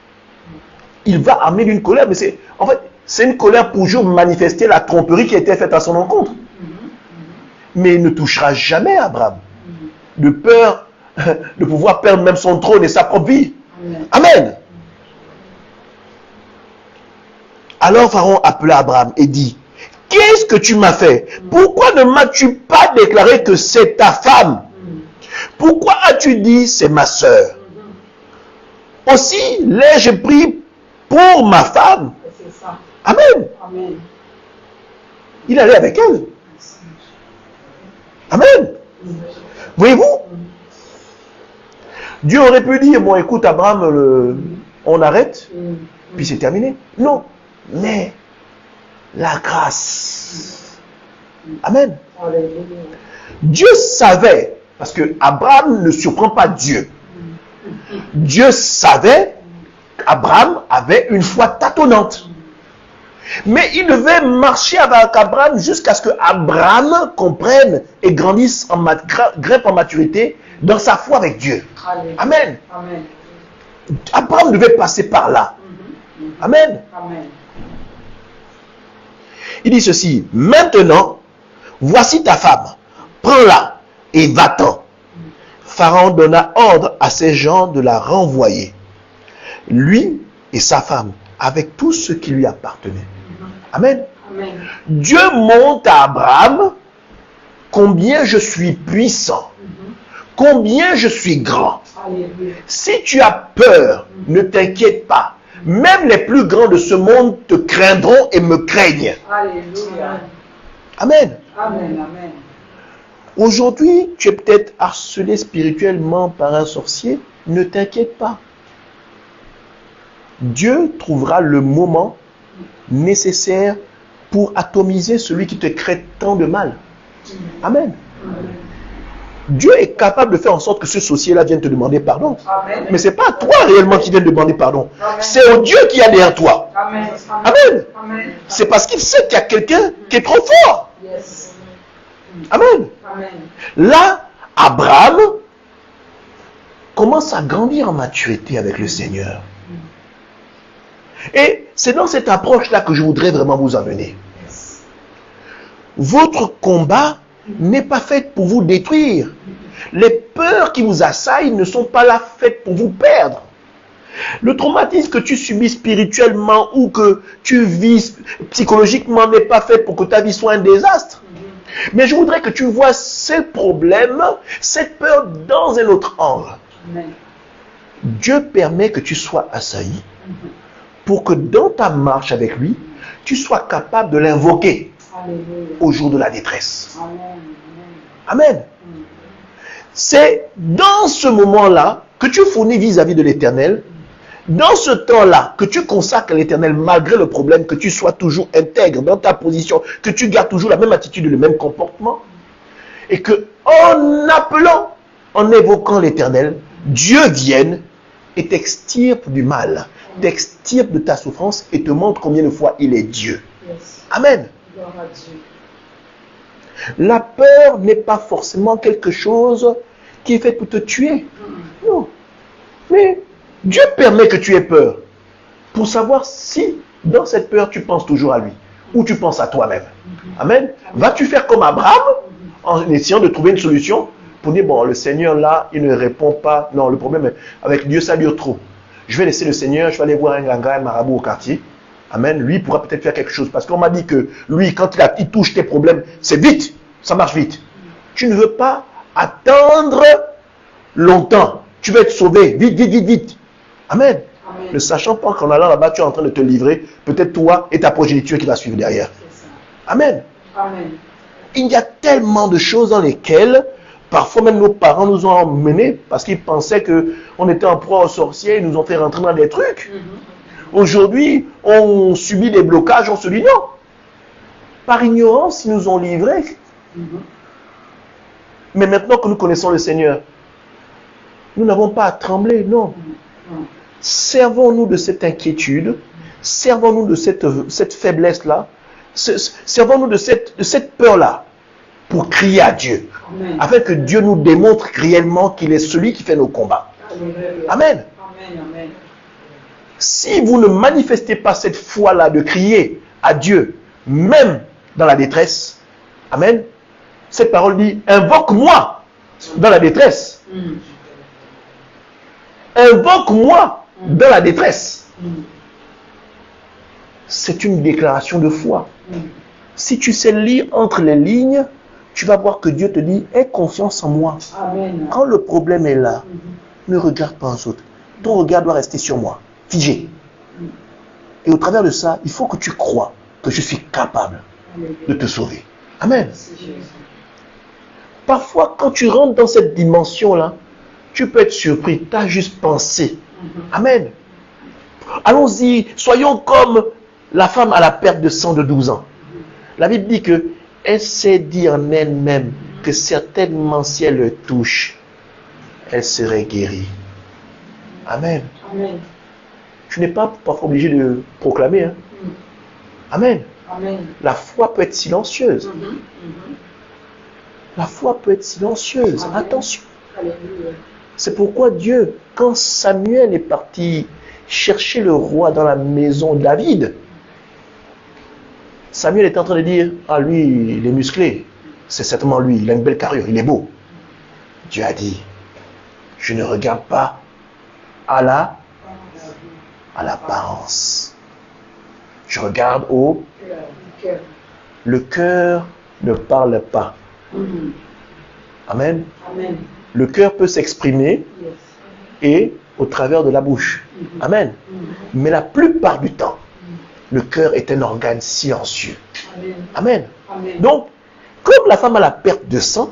il va armer d'une colère. Mais c'est, en fait, c'est une colère pour toujours manifester la tromperie qui a été faite à son encontre. Mais il ne touchera jamais Abraham. De peur de pouvoir perdre même son trône et sa propre vie. Amen. Alors Pharaon appela Abraham et dit, qu'est-ce que tu m'as fait? Pourquoi ne m'as-tu pas déclaré que c'est ta femme? Pourquoi as-tu dit c'est ma sœur? Aussi l'ai-je pris pour ma femme? Amen. Amen. Il allait avec elle. Amen. Voyez-vous? Dieu aurait pu dire, bon écoute Abraham, on arrête, puis c'est terminé. Non. Mais la grâce. Amen. Dieu savait, parce que Abraham ne surprend pas Dieu. Dieu savait qu'Abraham avait une foi tâtonnante. Mais il devait marcher avec Abraham jusqu'à ce que Abraham comprenne et grandisse grimpe en maturité dans sa foi avec Dieu. Amen. Amen. Abraham devait passer par là. Amen. Amen. Il dit ceci, maintenant, voici ta femme, prends-la et va-t'en. Pharaon donna ordre à ses gens de la renvoyer, lui et sa femme, avec tout ce qui lui appartenait. Amen. Amen. Dieu montre à Abraham combien je suis puissant, combien je suis grand. Alléluia. Si tu as peur, ne t'inquiète pas. Même les plus grands de ce monde te craindront et me craignent. Alléluia. Amen. Amen. Amen. Aujourd'hui, tu es peut-être harcelé spirituellement par un sorcier. Ne t'inquiète pas. Dieu trouvera le moment nécessaire pour atomiser celui qui te crée tant de mal. Amen. Dieu est capable de faire en sorte que ce sorcier-là vienne te demander pardon. Amen. Mais ce n'est pas à toi réellement qui vient de demander pardon. Amen. C'est au Dieu qui est derrière toi. Amen. Amen. Amen. C'est parce qu'il sait qu'il y a quelqu'un qui est trop fort. Yes. Amen. Amen. Là, Abraham commence à grandir en maturité avec le Seigneur. Et c'est dans cette approche-là que je voudrais vraiment vous amener. Votre combat n'est pas fait pour vous détruire. Les peurs qui vous assaillent ne sont pas là faites pour vous perdre. Le traumatisme que tu subis spirituellement ou que tu vis psychologiquement n'est pas fait pour que ta vie soit un désastre. Mais je voudrais que tu vois ces problèmes, cette peur dans un autre angle. Amen. Dieu permet que tu sois assailli pour que dans ta marche avec lui, tu sois capable de l'invoquer Alléluia. au jour de la détresse. Amen. Amen. C'est dans ce moment-là que tu fournis vis-à-vis de l'Éternel, dans ce temps-là que tu consacres à l'Éternel malgré le problème, que tu sois toujours intègre dans ta position, que tu gardes toujours la même attitude et le même comportement, et que en appelant, en évoquant l'Éternel, Dieu vienne et t'extirpe du mal, t'extirpe de ta souffrance et te montre combien de fois il est Dieu. Yes. Amen. Gloire à Dieu. La peur n'est pas forcément quelque chose qui est fait pour te tuer. Non. Mais Dieu permet que tu aies peur pour savoir si dans cette peur tu penses toujours à lui ou tu penses à toi-même. Amen. Vas-tu faire comme Abraham en essayant de trouver une solution pour dire bon, le Seigneur là, il ne répond pas. Non, le problème est avec Dieu, ça dure trop. Je vais laisser le Seigneur, je vais aller voir un grand marabout au quartier. Amen. Lui pourra peut-être faire quelque chose. Parce qu'on m'a dit que lui, quand il touche tes problèmes, c'est vite. Ça marche vite. Tu ne veux pas attendre longtemps. Tu vas être sauvé. Vite, vite, vite, vite. Amen. Amen. Ne sachant pas qu'en allant là-bas, tu es en train de te livrer. Peut-être toi et ta progéniture qui va suivre derrière. C'est ça. Amen. Amen. Il y a tellement de choses dans lesquelles, parfois même nos parents nous ont emmenés parce qu'ils pensaient qu'on était en proie aux sorciers, ils nous ont fait rentrer dans des trucs. Aujourd'hui, on subit des blocages, on se dit non. Par ignorance, ils nous ont livrés. Mais maintenant que nous connaissons le Seigneur, nous n'avons pas à trembler, non. Servons-nous de cette inquiétude, servons-nous de cette faiblesse-là, servons-nous de cette peur-là pour crier à Dieu, Amen. afin que Dieu nous démontre réellement qu'il est celui qui fait nos combats. Alléluia. Amen. Amen. Amen. Si vous ne manifestez pas cette foi-là de crier à Dieu, même dans la détresse, amen, cette parole dit, invoque-moi dans la détresse. Invoque-moi dans la détresse. C'est une déclaration de foi. Si tu sais lire entre les lignes, tu vas voir que Dieu te dit, aie confiance en moi. Amen. Quand le problème est là, ne regarde pas aux autres. Ton regard doit rester sur moi, figé. Et au travers de ça, il faut que tu crois que je suis capable de te sauver. Amen. Parfois, quand tu rentres dans cette dimension-là, tu peux être surpris. Tu as juste pensé. Amen. Allons-y, soyons comme la femme à la perte de sang de 12 ans. La Bible dit que elle s'est dit en elle-même que certainement si elle le touche, elle serait guérie. Amen. Amen. Tu n'es pas parfois obligé de proclamer. Hein? Amen. Amen. La foi peut être silencieuse. La foi peut être silencieuse. Amen. Attention. Alléluia. C'est pourquoi Dieu, quand Samuel est parti chercher le roi dans la maison de David, Samuel est en train de dire, ah lui, il est musclé. C'est certainement lui, il a une belle carrure, il est beau. Dieu a dit, je ne regarde pas à l'apparence. Je regarde au... Cœur. Le cœur ne parle pas. Amen. Amen. Le cœur peut s'exprimer Yes. et au travers de la bouche. Amen. Mais la plupart du temps, le cœur est un organe silencieux. Amen. Amen. Amen. Donc, comme la femme à la perte de sang,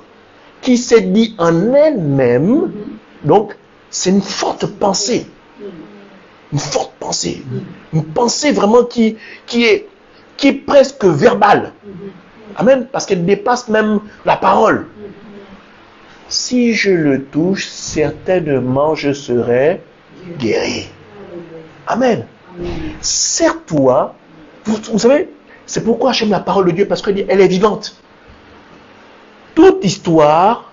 qui s'est dit en elle-même, donc, c'est une forte pensée. Une forte pensée. Une pensée vraiment qui est presque verbale. Amen. Parce qu'elle dépasse même la parole. Si je le touche, certainement je serai guéri. Amen. Serre-toi. Vous savez, c'est pourquoi j'aime la parole de Dieu, parce qu'elle est vivante. Toute histoire,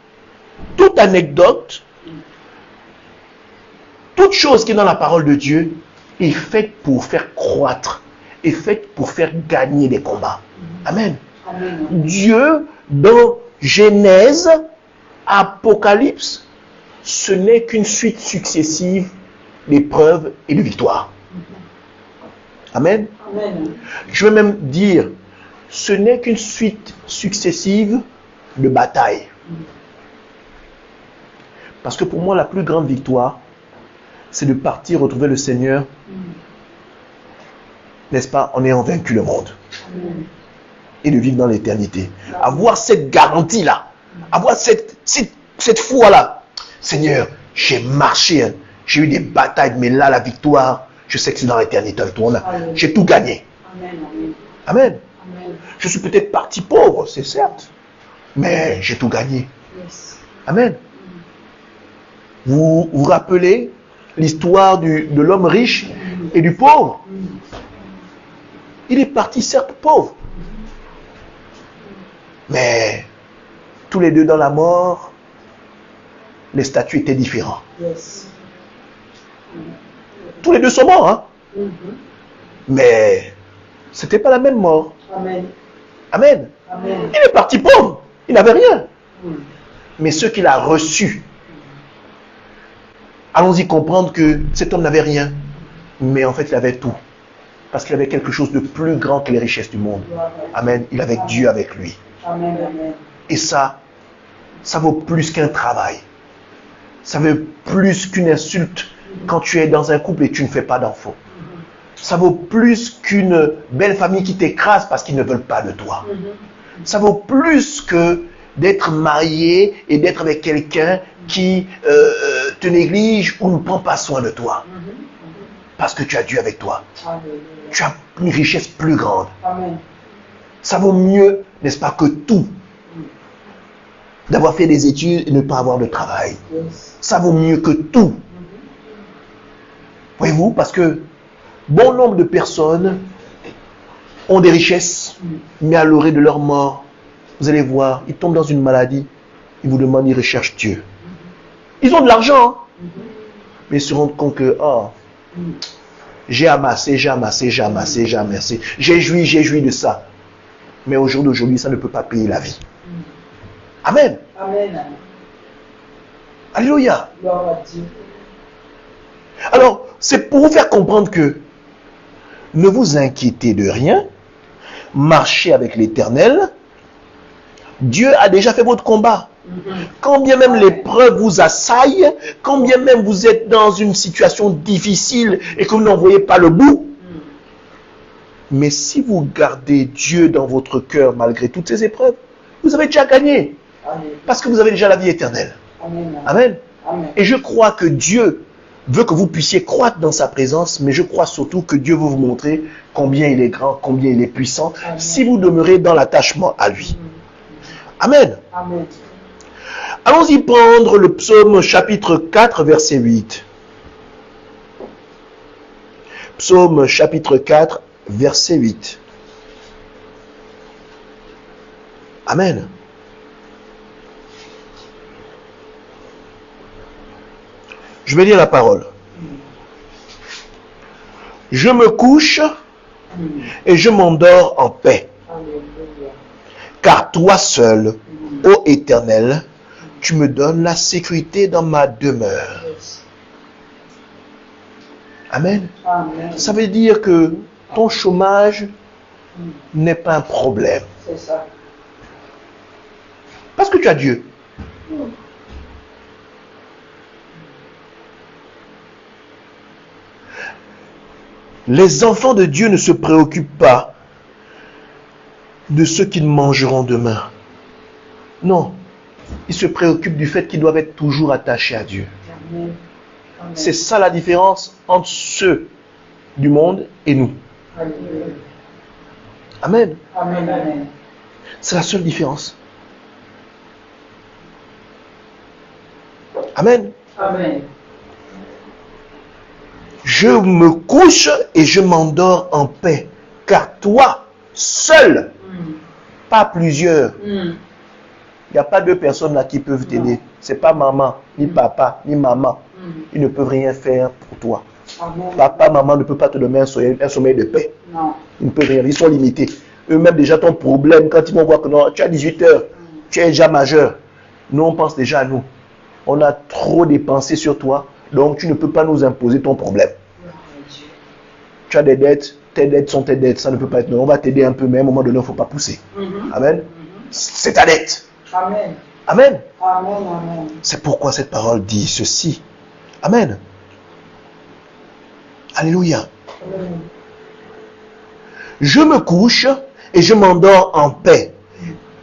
toute anecdote, toute chose qui est dans la parole de Dieu est faite pour faire croître, est faite pour faire gagner des combats. Amen. Amen. Dieu, dans Genèse, Apocalypse, ce n'est qu'une suite successive d'épreuves et de victoires. Amen. Amen. Je vais même dire, ce n'est qu'une suite successive de batailles. Parce que pour moi, la plus grande victoire, c'est de partir retrouver le Seigneur, n'est-ce pas, en ayant vaincu le monde. Amen. Et de vivre dans l'éternité. Avoir cette garantie-là, avoir cette foi-là. Seigneur, j'ai marché, hein. J'ai eu des batailles, mais là, la victoire, je sais que c'est dans l'éternité avec toi. J'ai tout gagné. Amen. Amen. Amen. Amen. Je suis peut-être parti pauvre, c'est certes, mais j'ai tout gagné. Yes. Amen. Vous vous rappelez l'histoire de l'homme riche et du pauvre? Il est parti certes pauvre, mais tous les deux dans la mort, les statuts étaient différents. Yes. Tous les deux sont morts, hein? Mais c'était pas la même mort. Amen. Amen. Amen. Il est parti pauvre, il n'avait rien. Mais ce qu'il a reçu, allons-y comprendre que cet homme n'avait rien, mais en fait il avait tout. Parce qu'il avait quelque chose de plus grand que les richesses du monde. Amen. Il avait Dieu avec lui. Amen. Amen. Et ça vaut plus qu'un travail. Ça vaut plus qu'une insulte quand tu es dans un couple et tu ne fais pas d'enfants. Ça vaut plus qu'une belle famille qui t'écrase parce qu'ils ne veulent pas de toi. Ça vaut plus que d'être marié et d'être avec quelqu'un qui te néglige ou ne prend pas soin de toi. Parce que tu as Dieu avec toi. Amen. Tu as une richesse plus grande. Amen. Ça vaut mieux, n'est-ce pas, que tout. D'avoir fait des études et ne pas avoir de travail. Yes. Ça vaut mieux que tout. Voyez-vous, parce que bon nombre de personnes ont des richesses, mais à l'orée de leur mort, vous allez voir, ils tombent dans une maladie, ils vous demandent, ils recherchent Dieu. Ils ont de l'argent, mais ils se rendent compte que, J'ai amassé, j'ai amassé, j'ai amassé, j'ai amassé. J'ai joui de ça. Mais au jour d'aujourd'hui, ça ne peut pas payer la vie. Amen. Amen. Alléluia. Gloire à Dieu. Alors, c'est pour vous faire comprendre que ne vous inquiétez de rien. Marchez avec l'Éternel. Dieu a déjà fait votre combat. Quand bien même l'épreuve vous assaille, quand bien même vous êtes dans une situation difficile et que vous n'en voyez pas le bout, mais si vous gardez Dieu dans votre cœur malgré toutes ces épreuves, vous avez déjà gagné. Amen. Parce que vous avez déjà la vie éternelle. Amen. Amen. Amen. Et je crois que Dieu veut que vous puissiez croître dans sa présence, mais je crois surtout que Dieu veut vous montrer combien il est grand, combien il est puissant, si vous demeurez dans l'attachement à lui. Amen. Amen. Allons-y prendre le psaume chapitre 4, verset 8. Psaume chapitre 4, verset 8. Amen. Je vais lire la parole. Je me couche et je m'endors en paix. Alléluia. Car toi seul, ô Éternel, tu me donnes la sécurité dans ma demeure. Yes. Amen. Amen. Ça veut dire que ton chômage n'est pas un problème. C'est ça. Parce que tu as Dieu. Les enfants de Dieu ne se préoccupent pas de ce qu'ils mangeront demain. Non. Ils se préoccupent du fait qu'ils doivent être toujours attachés à Dieu. Amen. Amen. C'est ça la différence entre ceux du monde et nous. Alléluia. Amen. Amen. Amen. C'est la seule différence. Amen. Amen. Je me couche et je m'endors en paix. Car toi, seul, pas plusieurs. Il n'y a pas deux personnes là qui peuvent t'aider. C'est pas maman, ni papa, ni maman. Ils ne peuvent rien faire pour toi. Amen. Papa, maman ne peut pas te donner un sommeil de paix. Non. Ils ne peuvent rien. Ils sont limités. Eux-mêmes, déjà, ton problème, quand ils vont voir que non, tu as 18 heures, tu es déjà majeur. Nous, on pense déjà à nous. On a trop dépensé sur toi, donc tu ne peux pas nous imposer ton problème. Gloire à Dieu. Tu as des dettes, tes dettes sont tes dettes, ça ne peut pas être. On va t'aider un peu, mais à un moment donné, il ne faut pas pousser. Amen. C'est ta dette. Amen. Amen. Amen. Amen. C'est pourquoi cette parole dit ceci. Amen. Alléluia. Amen. Je me couche et je m'endors en paix.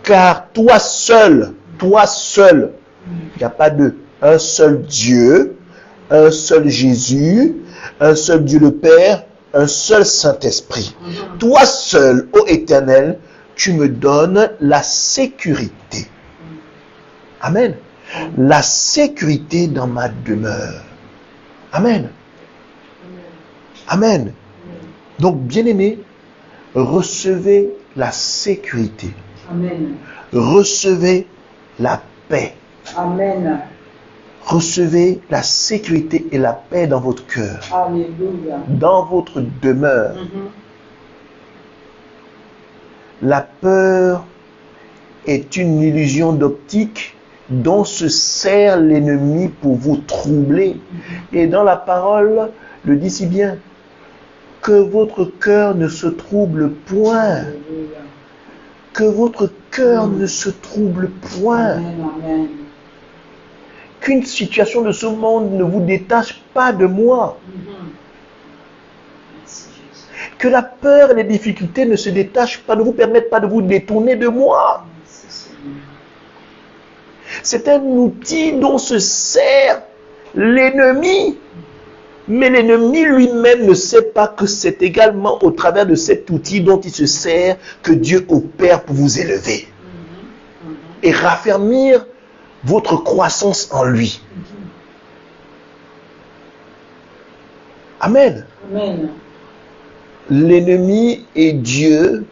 Car toi seul, il n'y a pas deux. Un seul Dieu, un seul Jésus, un seul Dieu le Père, un seul Saint-Esprit. Toi seul, ô Éternel, tu me donnes la sécurité. Amen. La sécurité dans ma demeure. Amen. Amen. Donc, bien-aimés, recevez la sécurité. Amen. Recevez la paix. Amen. Recevez la sécurité et la paix dans votre cœur, Alléluia. dans votre demeure. La peur est une illusion d'optique dont se sert l'ennemi pour vous troubler. Et dans la parole, le dit si bien, que votre cœur ne se trouble point. Alléluia. Que votre cœur ne se trouble point. Amen. Amen. Qu'une situation de ce monde ne vous détache pas de moi. Merci Jésus. Que la peur et les difficultés ne se détachent pas, ne vous permettent pas de vous détourner de moi. Merci Seigneur. C'est un outil dont se sert l'ennemi. Mais l'ennemi lui-même ne sait pas que c'est également au travers de cet outil dont il se sert que Dieu opère pour vous élever et raffermir votre croissance en lui. Amen. Amen. L'ennemi est Dieu.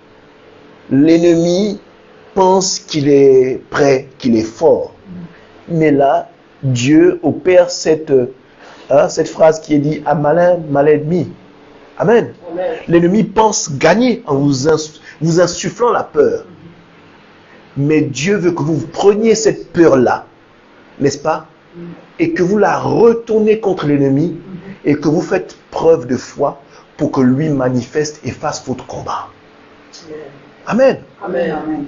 L'ennemi pense qu'il est prêt, qu'il est fort. Mais là, Dieu opère cette phrase qui est dit à malin, mal ennemi. Amen. L'ennemi pense gagner en vous insufflant la peur. Mais Dieu veut que vous preniez cette peur-là, n'est-ce pas? Et que vous la retournez contre l'ennemi et que vous faites preuve de foi pour que lui manifeste et fasse votre combat. Amen. Amen.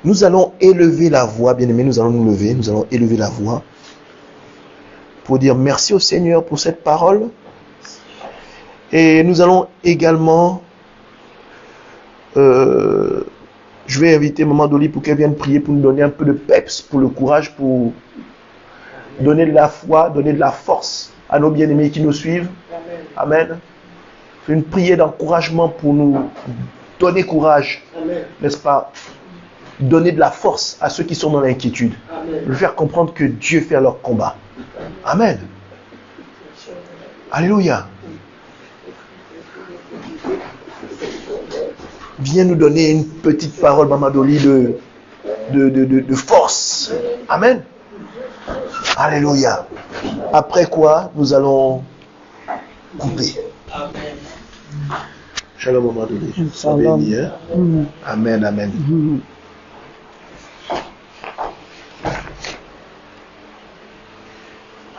Nous allons élever la voix, bien-aimés, nous allons élever la voix pour dire merci au Seigneur pour cette parole. Et nous allons également, je vais inviter Maman Dolly pour qu'elle vienne prier pour nous donner un peu de peps, pour le courage, pour donner de la foi, donner de la force à nos bien-aimés qui nous suivent. Amen. Une prière d'encouragement pour nous donner courage, n'est-ce pas? Donner de la force à ceux qui sont dans l'inquiétude. Leur faire comprendre que Dieu fait leur combat. Amen. Alléluia. Viens nous donner une petite parole, Maman Dolly, de force. Amen. Alléluia. Après quoi, nous allons couper. Shalom, Maman Dolly. Sois béni, hein? Amen, amen.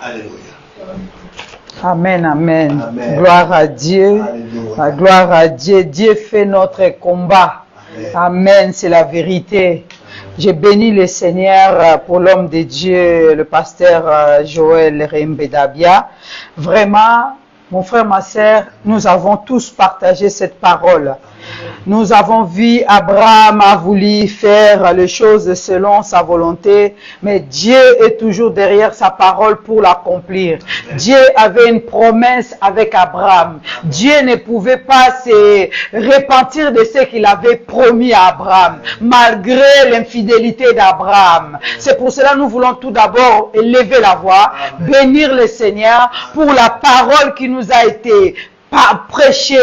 Alléluia. Amen, amen, Amen. Gloire à Dieu. Alléluia. Gloire à Dieu. Dieu fait notre combat. Amen, c'est la vérité. Je bénis le Seigneur pour l'homme de Dieu, le pasteur Joël Rembedabia. Vraiment, mon frère, ma sœur, nous avons tous partagé cette parole. Nous avons vu Abraham a voulu faire les choses selon sa volonté, mais Dieu est toujours derrière sa parole pour l'accomplir. Dieu avait une promesse avec Abraham. Dieu ne pouvait pas se repentir de ce qu'il avait promis à Abraham, malgré l'infidélité d'Abraham. C'est pour cela que nous voulons tout d'abord élever la voix, bénir le Seigneur pour la parole qui nous a été prêché,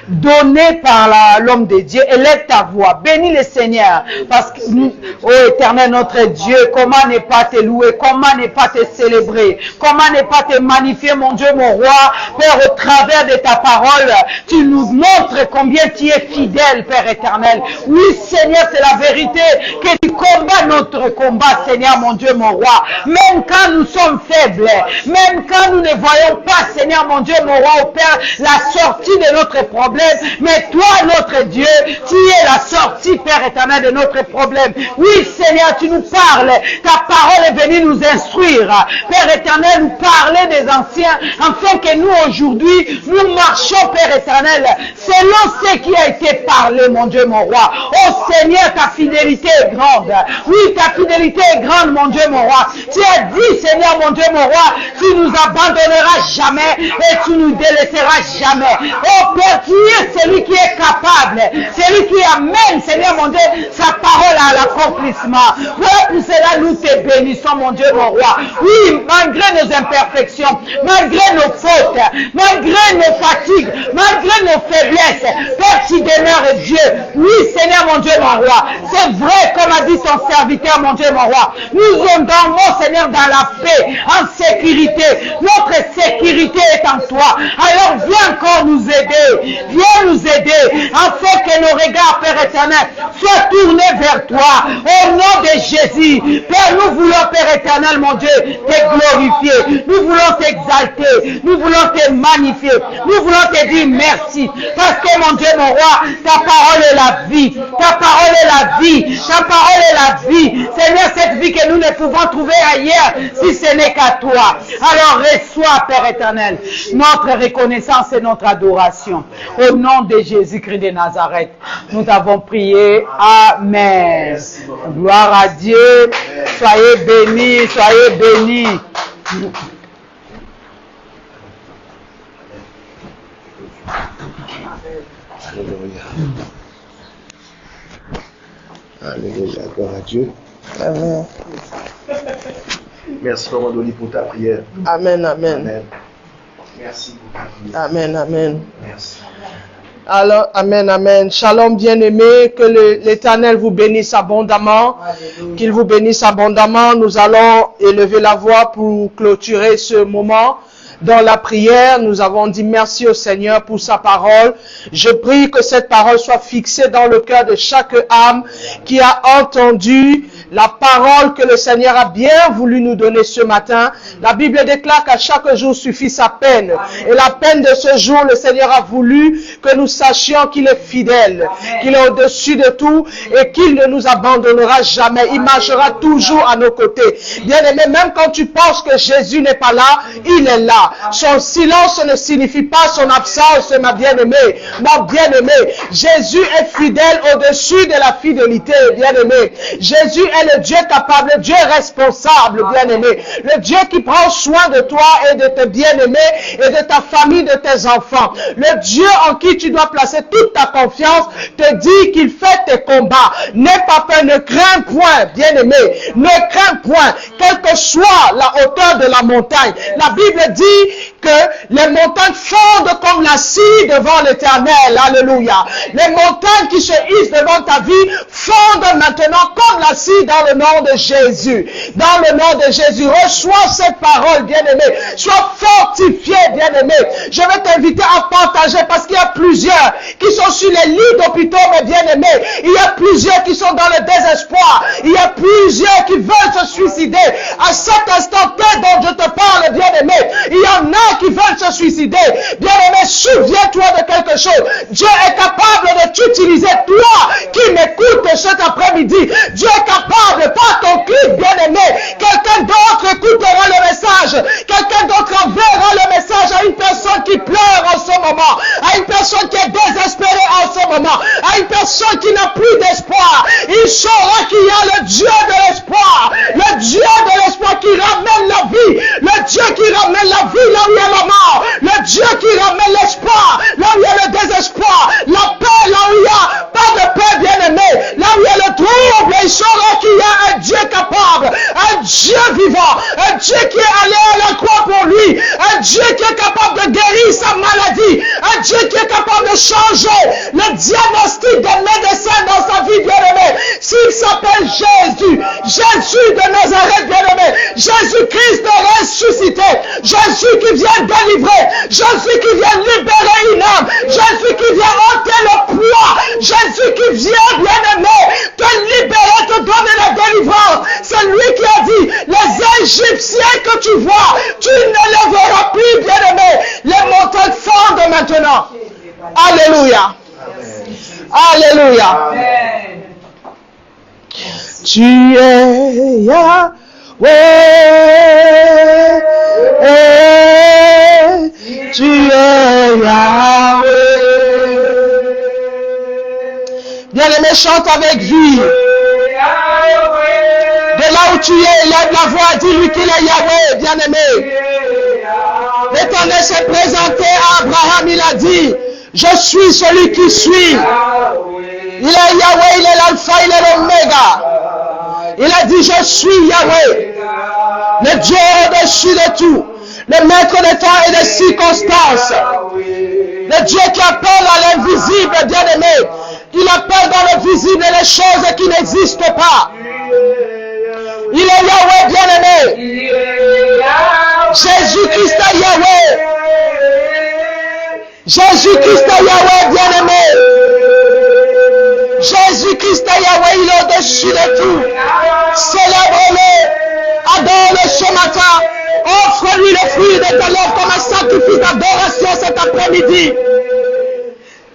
donné par l'homme de Dieu. Élève ta voix, bénis le Seigneur, parce que nous, ô Éternel notre Dieu, comment ne pas te louer, comment ne pas te célébrer, comment ne pas te magnifier, mon Dieu, mon roi. Père, au travers de ta parole, tu nous montres combien tu es fidèle, Père éternel. Oui, Seigneur, c'est la vérité, que tu combats notre combat, Seigneur, mon Dieu, mon roi. Même quand nous sommes faibles, même quand nous ne voyons pas, Seigneur, mon Dieu, mon roi, au Père, la sortie de notre problème, mais toi, notre Dieu, tu es la sortie, Père éternel, de notre problème. Oui, Seigneur, tu nous parles, ta parole est venue nous instruire, Père éternel, nous parler des anciens, afin que nous, aujourd'hui, nous marchons, Père éternel, selon ce qui a été parlé, mon Dieu, mon roi. Oh Seigneur, ta fidélité est grande. Oui, ta fidélité est grande, mon Dieu, mon roi. Tu as dit, Seigneur, mon Dieu, mon roi, tu nous abandonneras jamais et tu nous délaisseras jamais. Oh Père, tu es celui qui est capable, celui qui amène, Seigneur mon Dieu, sa parole à l'accomplissement. Voilà pour cela nous te bénissons, mon Dieu, mon roi. Oui, malgré nos imperfections, malgré nos fautes, malgré nos fatigues, malgré nos faiblesses, Père, tu demeures Dieu. Oui, Seigneur mon Dieu, mon roi. C'est vrai, comme a dit ton serviteur, mon Dieu, mon roi. Nous dormons, Seigneur, dans la paix, en sécurité. Notre sécurité est en toi. Alors viens encore nous aider. Viens nous aider afin que nos regards, Père éternel, soient tournés vers toi. Au nom de Jésus. Père, nous voulons, Père éternel, mon Dieu, te glorifier. Nous voulons t'exalter. Nous voulons te magnifier. Nous voulons te dire merci. Parce que, mon Dieu, mon roi, ta parole est la vie. Ta parole est la vie. Ta parole est la vie. Seigneur, cette vie que nous ne pouvons trouver ailleurs, si ce n'est qu'à toi. Alors reçois, Père éternel, notre reconnaissance et notre adoration. Au nom de Jésus-Christ de Nazareth, nous t'avons prié. Amen. Gloire à Dieu. Soyez bénis, soyez bénis. Alléluia. Alléluia. Gloire à Dieu. Amen. Merci, Maman Dolly, pour ta prière. Amen, amen. Amen. Merci pour ta prière. Amen, amen. Merci. Alors, amen, amen. Shalom, bien-aimés, que l'Éternel vous bénisse abondamment, qu'il vous bénisse abondamment. Nous allons élever la voix pour clôturer ce moment. dans la prière. Nous avons dit merci au Seigneur pour sa parole. Je prie que cette parole soit fixée dans le cœur de chaque âme qui a entendu la parole que le Seigneur a bien voulu nous donner ce matin. La Bible déclare qu'à chaque jour suffit sa peine. Et la peine de ce jour, le Seigneur a voulu que nous sachions qu'il est fidèle, qu'il est au-dessus de tout et qu'il ne nous abandonnera jamais. Il marchera toujours à nos côtés. Bien-aimé, même quand tu penses que Jésus n'est pas là, il est là. Son silence ne signifie pas son absence, ma bien-aimée. Mon bien-aimé, Jésus est fidèle au-dessus de la fidélité, bien-aimé. Jésus est le Dieu capable, le Dieu responsable, bien-aimé. Le Dieu qui prend soin de toi et de tes bien-aimés et de ta famille, de tes enfants. Le Dieu en qui tu dois placer toute ta confiance te dit qu'il fait tes combats. N'aie pas peur, ne crains point, bien-aimé. Ne crains point, quelle que soit la hauteur de la montagne. La Bible dit que les montagnes fondent comme la scie devant l'Éternel. Alléluia. Les montagnes qui se hissent devant ta vie fondent maintenant comme la scie dans le nom de Jésus. Dans le nom de Jésus, reçois cette parole, bien-aimé. Sois fortifié, bien-aimé. Je vais t'inviter à partager parce qu'il y a plusieurs qui sont sur les lits d'hôpitaux, mes bien-aimés. Il y a plusieurs qui sont dans le désespoir. Il y a plusieurs qui veulent se suicider. À cet instant T dont je te parle, bien-aimé, il y en a qui veulent se suicider. Bien-aimé, souviens-toi de quelque chose. Dieu est capable de t'utiliser, toi qui m'écoutes cet après-midi. Dieu est capable, par ton clip, bien-aimé. Quelqu'un d'autre écoutera le message. Quelqu'un d'autre enverra le message à une personne qui pleure en ce moment, à une personne qui est désespérée en ce moment, à une personne qui n'a plus d'espoir. Il saura qu'il y a le Dieu de l'espoir, le Dieu de l'espoir qui ramène la vie, le Dieu qui ramène la vie là où il y a la mort, le Dieu qui ramène l'espoir là où il y a le désespoir, la paix là où il y a pas de paix, bien-aimé, là où il y a le trouble. Il saura qu'il y a un Dieu capable, un Dieu vivant, un Dieu qui est allé à la croix pour lui, un Dieu qui est capable de guérir sa maladie, un Dieu qui est capable de changer le diagnostic des médecins dans sa vie, bien-aimé. S'il s'appelle Jésus, Jésus de Nazareth, bien-aimé, Jésus-Christ ressuscité, Jésus qui vient délivrer, Jésus qui vient libérer une âme, Jésus qui vient ôter le poids, Jésus qui vient, bien-aimé, te libérer, te donner la délivrance. C'est lui qui a dit, les Égyptiens que tu vois, tu ne les verras plus, bien-aimé. Les montagnes fondent maintenant. Alléluia. Alléluia. Tu es Yahweh, tu es Yahweh. Bien-aimé, chante avec vie. De là où tu es, lève la voix, dis-lui qu'il est Yahweh, bien-aimé. L'Éternel s'est présenté à Abraham, il a dit, je suis celui qui suis. Il est Yahweh, il est l'alpha, il est l'oméga. Il a dit, je suis Yahweh, le Dieu au-dessus de tout, le maître des temps et des circonstances, le Dieu qui appelle à l'invisible, bien-aimé. Il appelle dans le visible les choses qui n'existent pas. Il est Yahweh, bien-aimé. Jésus-Christ est Yahweh. Jésus-Christ est Yahweh, bien-aimé. Jésus-Christ est Yahweh, il est au-dessus de tout. Célèbre-le, adore-le ce matin. Offre-lui le fruit de tes lèvres comme un sacrifice d'adoration cet après-midi.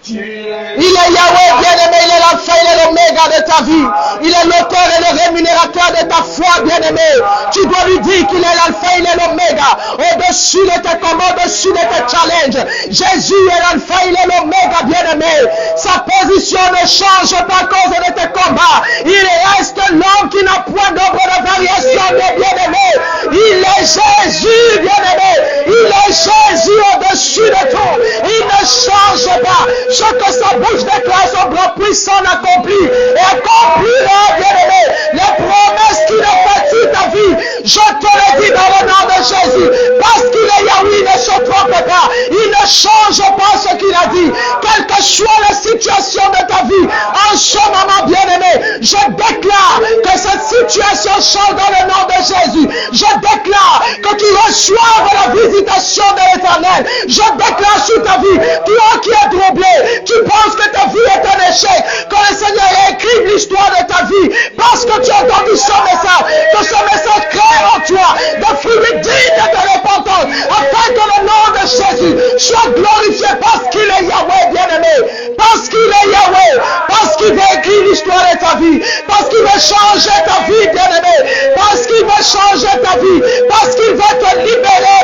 Il est Yahweh, bien-aimé, il est l'alpha, il est l'oméga de ta vie. Il est l'auteur et le rémunérateur de ta foi, bien-aimé. Tu dois lui dire qu'il est l'alpha, il est l'oméga. Au-dessus de tes combats, au-dessus de tes challenges. Jésus est l'alpha, il est l'oméga, bien-aimé. Sa position ne change pas à cause de tes combats. Il reste l'homme qui n'a point d'ombre de variation, bien-aimé. Il est Jésus, bien-aimé. Il est Jésus au-dessus de tout. Il ne change pas. Ce que sa bouche déclare, son bras puissant accomplit et accomplira, bien-aimé, les promesses qu'il a faites sur ta vie. Je te le dis dans le nom de Jésus, parce qu'il est Yahweh, il ne se trompe pas, il ne change pas ce qu'il a dit, quelle que soit la situation de ta vie. En ce moment, bien-aimé, je déclare que cette situation change dans le nom de Jésus. Je déclare que tu reçoives la visitation de l'Éternel. Je déclare sur ta vie, toi qui es troublé, tu penses que ta vie est un échec, que le Seigneur réécrive l'histoire de ta vie parce que tu as entendu son message, que ce message crée en toi des fruits dignes de repentance, afin que le nom de Jésus soit glorifié parce qu'il est Yahweh, bien-aimé, parce qu'il est Yahweh, parce qu'il veut écrire l'histoire de ta vie, parce qu'il veut changer ta vie, bien-aimé, parce qu'il veut changer ta vie, parce qu'il veut te libérer,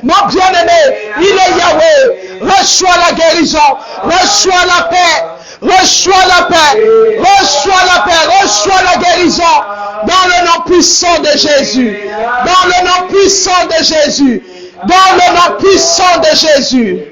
mon bien-aimé, il est Yahweh. Reçois la guérison, reçois la paix, reçois la paix, reçois la paix, reçois la guérison, dans le nom puissant de Jésus, dans le nom puissant de Jésus, dans le nom puissant de Jésus.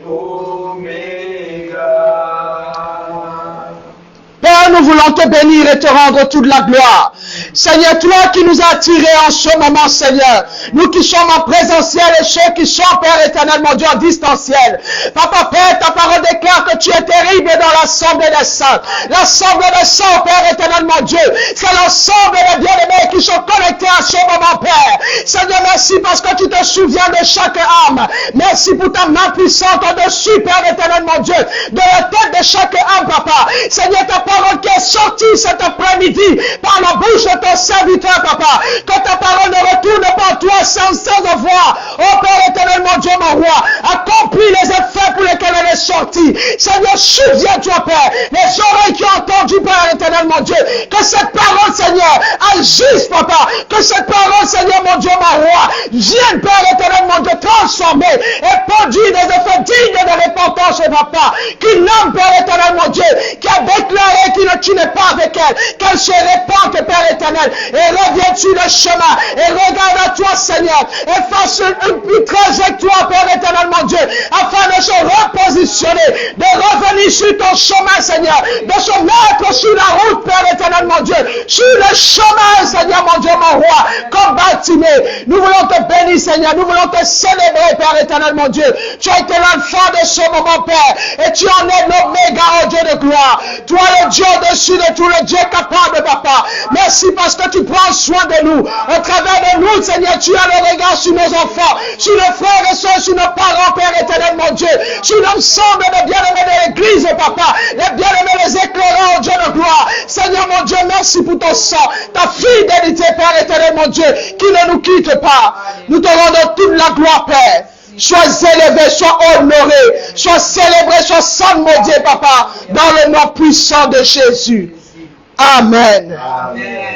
Père, nous voulons te bénir et te rendre toute la gloire. Seigneur, toi qui nous as attirés en ce moment, Seigneur, nous qui sommes en présentiel et ceux qui sont, Père éternel, mon Dieu, en distanciel. Papa, Père, ta parole déclare que tu es terrible dans l'assemblée des saints. L'assemblée des saints, Père éternel, mon Dieu, c'est l'ensemble des bien-aimés qui sont connectés à ce moment, Père. Seigneur, merci parce que tu te souviens de chaque âme. Merci pour ta main puissante au-dessus, Père éternel, mon Dieu, de la tête de chaque âme, Papa. Seigneur, ta parole qui est sortie cet après-midi par la bouche de ton serviteur, Papa, que ta parole ne retourne pas à toi sans avoir, oh Père éternel, mon Dieu, mon roi, accomplis les effets pour lesquels elle est sortie. Seigneur, souviens-toi, Père, les oreilles qui ont entendu, Père éternel, mon Dieu, que cette parole, Seigneur, agisse, Papa, que cette parole, Seigneur, mon Dieu, mon roi, vienne, Père éternel, mon Dieu, transformer et produire des effets dignes de repentance, Papa, qu'une âme, Père éternel, mon Dieu, qui a déclaré tu n'es pas avec elle, qu'elle se répande, Père éternel, et revienne sur le chemin, et regarde à toi, Seigneur, et fasse une trajectoire, Père éternel, mon Dieu, afin de se repositionner, de revenir sur ton chemin, Seigneur, de se mettre sur la route, Père éternel, mon Dieu, sur le chemin, Seigneur, mon Dieu, mon roi, comme Bartimée. Nous voulons te bénir, Seigneur, nous voulons te célébrer, Père éternel, mon Dieu. Tu as été l'alpha de ce moment, Père, et tu en es l'oméga, oh Dieu de gloire. Toi, le Dieu au-dessus de tout, le Dieu capable, Papa. Merci parce que tu prends soin de nous. Au travers de nous, Seigneur, tu as le regard sur nos enfants, sur nos frères et soeurs, sur nos parents, Père éternel, mon Dieu, sur l'ensemble des bien-aimés de l'Église, Papa, les bien-aimés, les éclairants, Dieu de gloire. Seigneur, mon Dieu, merci pour ton sang, ta fidélité, Père éternel, mon Dieu, qui ne nous quitte pas. Nous te rendons toute la gloire, Père. Sois élevé, sois honoré, sois célébré, sois salmodié, Papa, dans le nom puissant de Jésus. Amen. Amen.